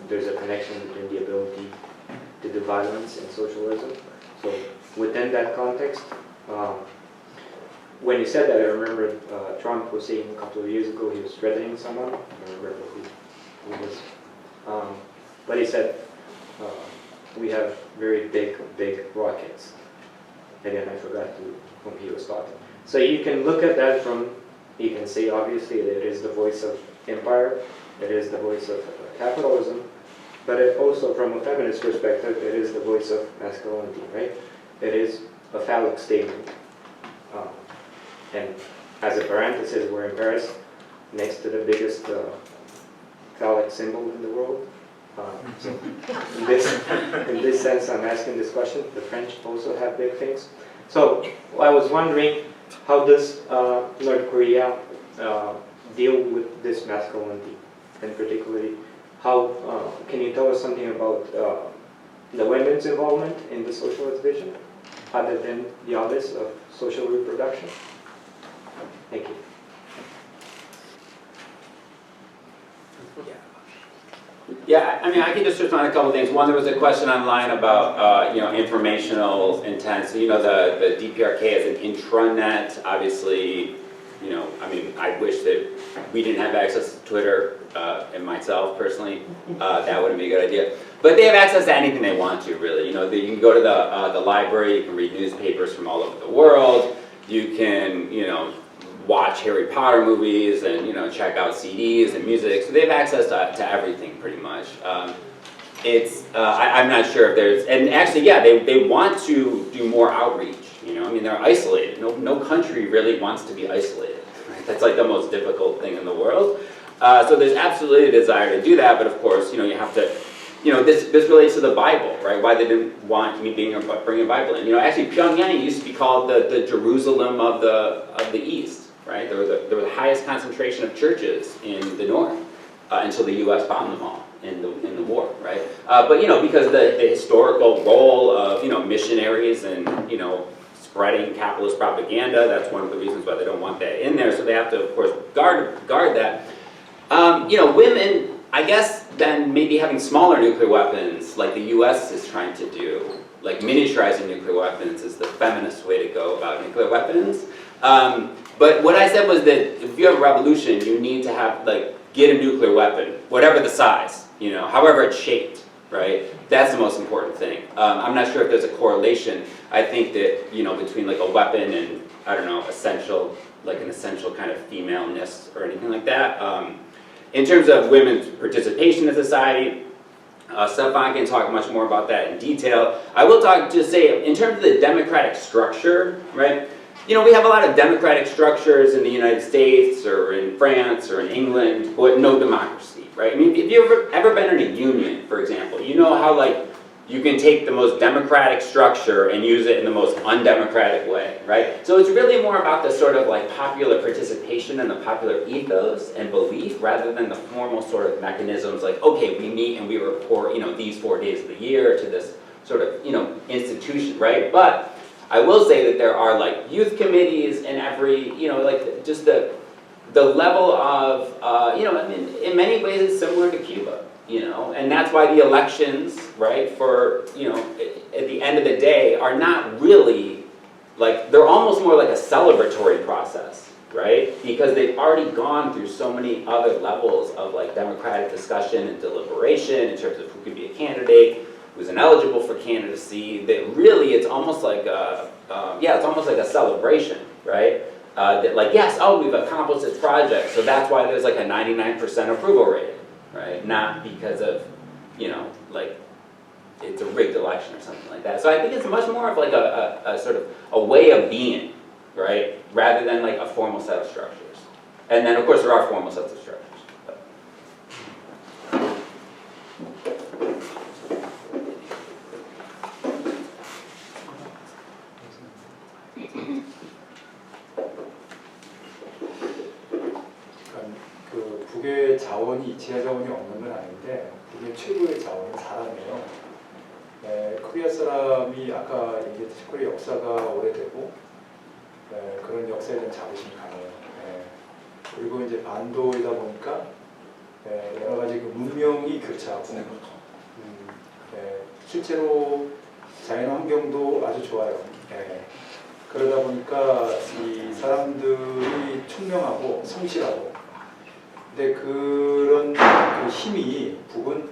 there's a connection between the ability to do violence and socialism. So within that context, when you said that, I remember Trump was saying a couple of years ago he was threatening someone. I don't remember who it was. But he said, we have very big rockets. And then I forgot whom he was talking. So you can look at that you can say obviously that it is the voice of empire, it is the voice of capitalism, but it also from a feminist perspective, it is the voice of masculinity, right? It is a phallic statement. And as a parenthesis, we're in Paris, next to the biggest phallic symbol in the world. So in this sense, I'm asking this question. The French also have big things. So I was wondering, how does North Korea deal with this masculinity? And particularly, how can you tell us something about the women's involvement in the socialist vision? other than the others of social reproduction? Thank you. Yeah, I mean, I can just respond to a couple of things. One, there was a question online about, informational intent. So, the DPRK is an intranet. Obviously, I mean, I wish that we didn't have access to Twitter, and myself personally, that wouldn't be a good idea. But they have access to anything they want to, really. You can go to the library, you can read newspapers from all over the world, you can, watch Harry Potter movies and check out CDs and music. So they have access to everything pretty much. I'm not sure if there's, and actually, yeah, they want to do more outreach. I mean, they're isolated. No country really wants to be isolated. Right? That's like the most difficult thing in the world. So there's absolutely a desire to do that, but of course, you have to. This relates to the Bible, right? Why they didn't want me bring a Bible in. Actually, Pyongyang used to be called the Jerusalem of the East, right? There was the highest concentration of churches in the north until the U.S. bombed them all in the war, right? But because the historical role of missionaries and spreading capitalist propaganda, that's one of the reasons why they don't want that in there. So they have to, of course, guard that. Women. I guess then maybe having smaller nuclear weapons, like the U.S. is trying to do, like miniaturizing nuclear weapons is the feminist way to go about nuclear weapons. But what I said was that if you have a revolution, you need to have, get a nuclear weapon, whatever the size, however it's shaped, right? That's the most important thing. I'm not sure if there's a correlation. I think that, between a weapon and, I don't know, an essential kind of femaleness or anything like that. In terms of women's participation in society, Stefan can talk much more about that in detail. I will just say, in terms of the democratic structure, right? We have a lot of democratic structures in the United States or in France or in England, but no democracy, right? I mean, if you've ever been in a union, for example, you know how you can take the most democratic structure and use it in the most undemocratic way, right? So it's really more about the sort of popular participation and the popular ethos and belief rather than the formal sort of mechanisms okay, we meet and we report, these 4 days of the year to this sort of, institution, right? But I will say that there are youth committees in every, just the level of, I mean, in many ways it's similar to Cuba. And that's why the elections, right, for, at the end of the day are not really, they're almost more like a celebratory process, right? Because they've already gone through so many other levels of democratic discussion and deliberation in terms of who could be a candidate, who's ineligible for candidacy, that really it's almost like it's almost like a celebration, right? That yes, we've accomplished this project, so that's why there's a 99% approval rating. Right? Not because of, it's a rigged election or something like that. So I think it's much more of a sort of a way of being, right? Rather than a formal set of structures. And then of course there are formal sets of structures. 북의 자원이 지하 자원이 없는 건 아닌데 북의 최고의 자원은 사람이에요. 코리아 사람이 아까 얘기했듯이 코리아 역사가 오래되고 그런 역사에 대한 자부심이 강해요. 그리고 이제 반도이다 보니까 여러 가지 문명이 교차하고 실제로 자연 환경도 아주 좋아요. 그러다 보니까 이 사람들이 총명하고 성실하고 근데 그런 그 힘이 북은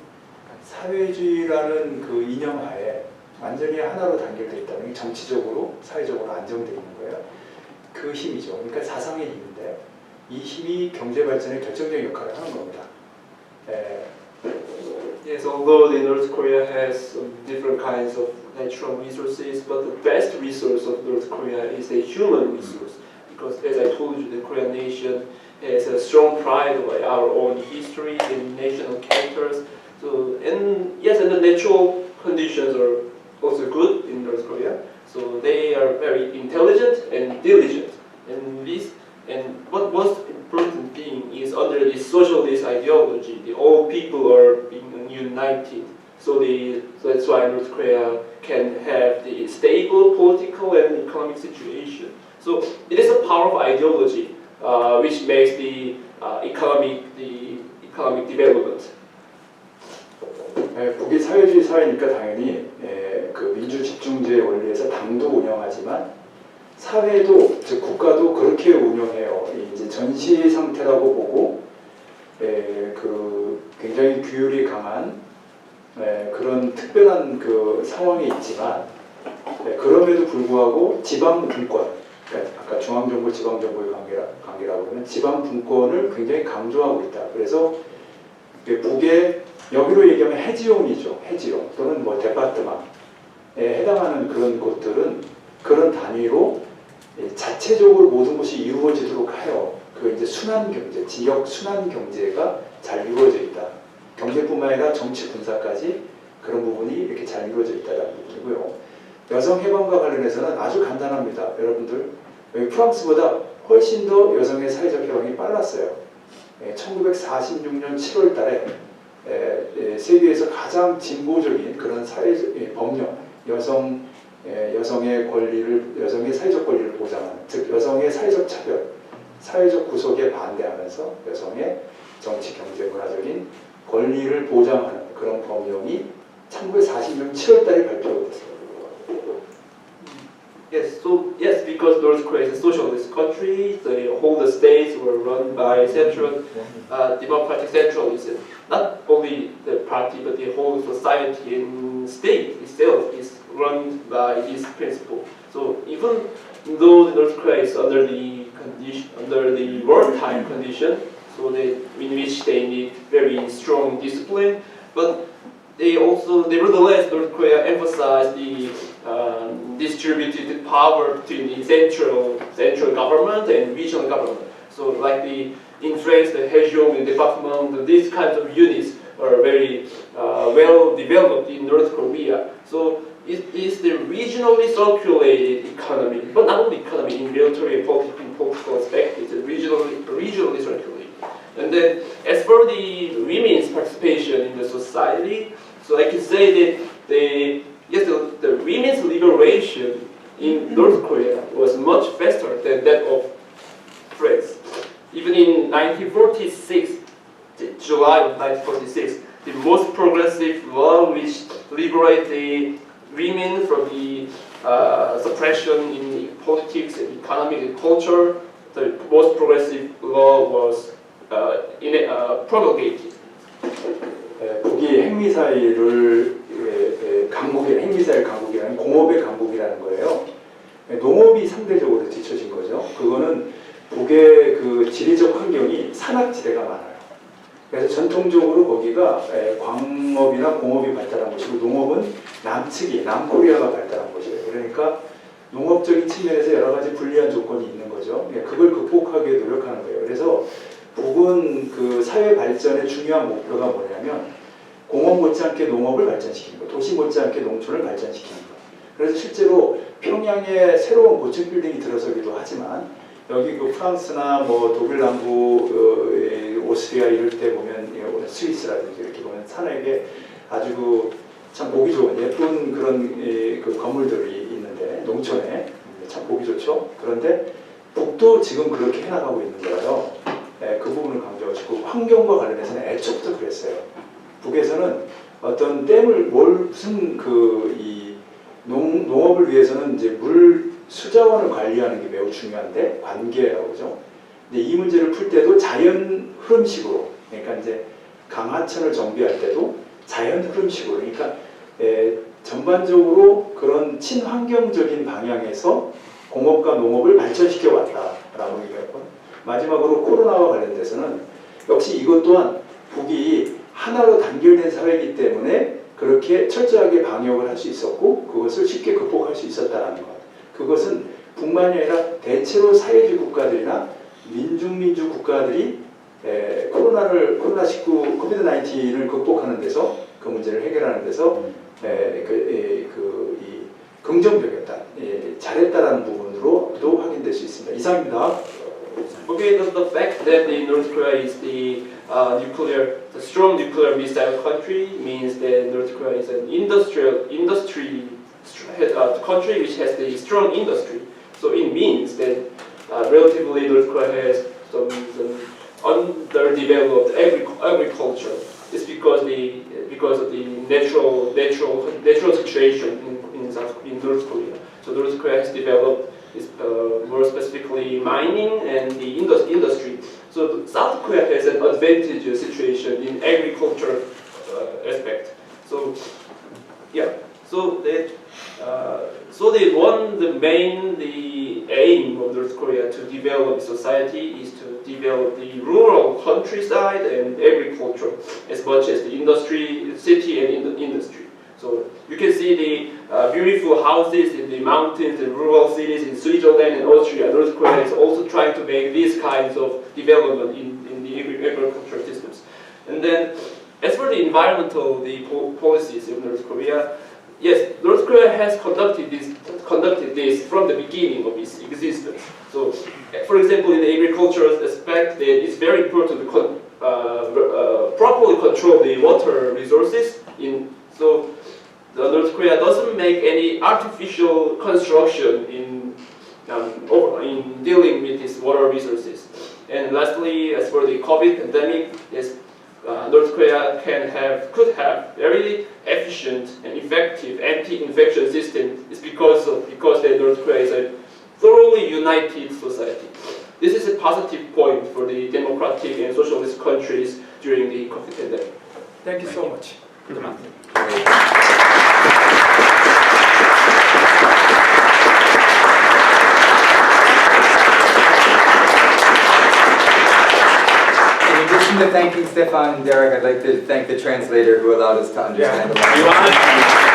사회주의라는 그 이념하에 완전히 하나로 단결되어 있다는 게 정치적으로 사회적으로 안정되어 있는 거예요. 그 힘이죠. 그러니까 사상의 힘인데 이 힘이 경제 발전에 결정적인 역할을 하는 겁니다. Yes, although North Korea has different kinds of natural resources, but the best resource of North Korea is a human resource. Because as I told you, the Korean nation has a strong pride of our own history and national characters. So, and yes, and the natural conditions are also good in North Korea. So they are very intelligent and diligent. And what most important thing is under this socialist ideology, all people are being united. So that's why North Korea can have the stable political economic situation. So it is a powerful ideology which makes the economic development. 북이 사회주의 사회니까 당연히 그 민주 집중제의 원리에서 당도 운영하지만 사회도 즉 국가도 그렇게 운영해요. 이제 전시 상태라고 보고 그 굉장히 규율이 강한 그런 특별한 그 상황에 있지만 그럼에도 불구하고 지방 분권, 그러니까 아까 중앙정부 지방정부의 관계라고 하면 지방 분권을 굉장히 강조하고 있다. 그래서 북의 여기로 얘기하면 해지용이죠. 해지용 또는 뭐 데파트망에 해당하는 그런 곳들은 그런 단위로 자체적으로 모든 것이 이루어지도록 하여 그 이제 순환 경제, 지역 순환 경제가 잘 이루어져 있다. 경제뿐만 아니라 정치 군사까지 그런 부분이 이렇게 잘 이루어져 있다는 부분이고요. 여성 해방과 관련해서는 아주 간단합니다. 여러분들 여기 프랑스보다 훨씬 더 여성의 사회적 해방이 빨랐어요. 1946년 7월 달에 세계에서 가장 진보적인 그런 사회적 법령, 여성의 권리를, 여성의 사회적 권리를 보장하는, 즉 여성의 사회적 차별, 사회적 구속에 반대하면서 여성의 정치, 경제, 문화적인 권리를 보장하는 그런 법령이 1940년 7월 달에 발표됐어요. Yes, because North Korea is a socialist country, all the states were run by central democratic centralism. Not only the party, but the whole society and state itself is run by this principle. So even though North Korea is under the wartime condition, so in which they need very strong discipline, but they also, nevertheless, North Korea emphasized the distributed power between the central government and regional government. So, like in France, the région and département, these kinds of units are very well developed in North Korea. So, it is the regionally circulated economy, but not only economy in military and political aspect. It's regionally circulated. And then, as for the women's participation in the society, so I can say that the women's liberation in North Korea was much faster than that of France. Even in 1946, July of 1946, the most progressive law which liberated the women from the suppression in politics and economic and culture, the most progressive law was promulgated. 북이 핵미사일을 강국이라는 공업의 강국이라는 거예요. 농업이 상대적으로 뒤처진 거죠. 그거는 북의 그 지리적 환경이 산악지대가 많아요. 그래서 전통적으로 거기가 광업이나 공업이 발달한 곳이고 농업은 남측이 남코리아가 발달한 곳이에요. 그러니까 농업적인 측면에서 여러 가지 불리한 조건이 있는 거죠. 그걸 극복하기 위해 노력하는 거예요. 그래서 북은 그 사회 발전의 중요한 목표가 뭐냐면 공업 못지않게 농업을 발전시키는 거, 도시 못지않게 농촌을 발전시키는 거. 그래서 실제로 평양에 새로운 고층 빌딩이 들어서기도 하지만 여기 그 프랑스나 뭐 독일 남부, 오스트리아 이럴 때 보면 스위스라든지 이렇게 보면 산에게 아주 참 보기 좋은 예쁜 그런 그 건물들이 있는데 농촌에 참 보기 좋죠. 그런데 북도 지금 그렇게 해나가고 있는 거예요. 그 부분을 강조하고 싶고 환경과 관련해서는 애초부터 그랬어요. 북에서는 어떤 댐을 무슨 이 농업을 위해서는 이제 물 수자원을 관리하는 게 매우 중요한데 관계라고 그러죠. 근데 이 문제를 풀 때도 자연 흐름식으로, 그러니까 이제 강하천을 정비할 때도 자연 흐름식으로, 그러니까 전반적으로 그런 친환경적인 방향에서 공업과 농업을 발전시켜 왔다라고 얘기했고, 마지막으로 코로나와 관련돼서는 역시 이것 또한 북이 하나로 단결된 사회이기 때문에 그렇게 철저하게 방역을 할 수 있었고 그것을 쉽게 극복할 수 있었다는 것. 그것은 북만이 아니라 대체로 사회주의 국가들이나 민주 국가들이 코로나19, 코비드-19을 극복하는 데서 그 문제를 해결하는 데서 이 긍정적이었다, 잘했다라는 부분으로도 확인될 수 있습니다. 이상입니다. Okay, the fact that the North Korea is the strong nuclear missile country means that North Korea is an industry country which has the strong industry. So it means that relatively North Korea has some underdeveloped agriculture. It's because of the natural situation in North Korea. So North Korea has developed more specifically mining and the industry. So South Korea has an advantageous situation in agriculture aspect. So yeah, so the aim of North Korea to develop society is to develop the rural countryside and agriculture as much as the industry, city and industry. So you can see the beautiful houses in the mountains and rural cities in Switzerland and Austria. North Korea is also trying to make these kinds of development in the agricultural systems. And then, as for the environmental policies of North Korea, yes, North Korea has conducted this from the beginning of its existence. So, for example, in the agricultural aspect, it's very important to properly control the water resources. So, North Korea doesn't make any artificial construction in dealing with its water resources. And lastly, as for the COVID pandemic, yes, North Korea could have very efficient and effective anti-infection system. It's because that North Korea is a thoroughly united society. This is a positive point for the democratic and socialist countries during the COVID pandemic. Thank you so much. In addition to thanking Stefan and Derek, I'd like to thank the translator who allowed us to understand the language.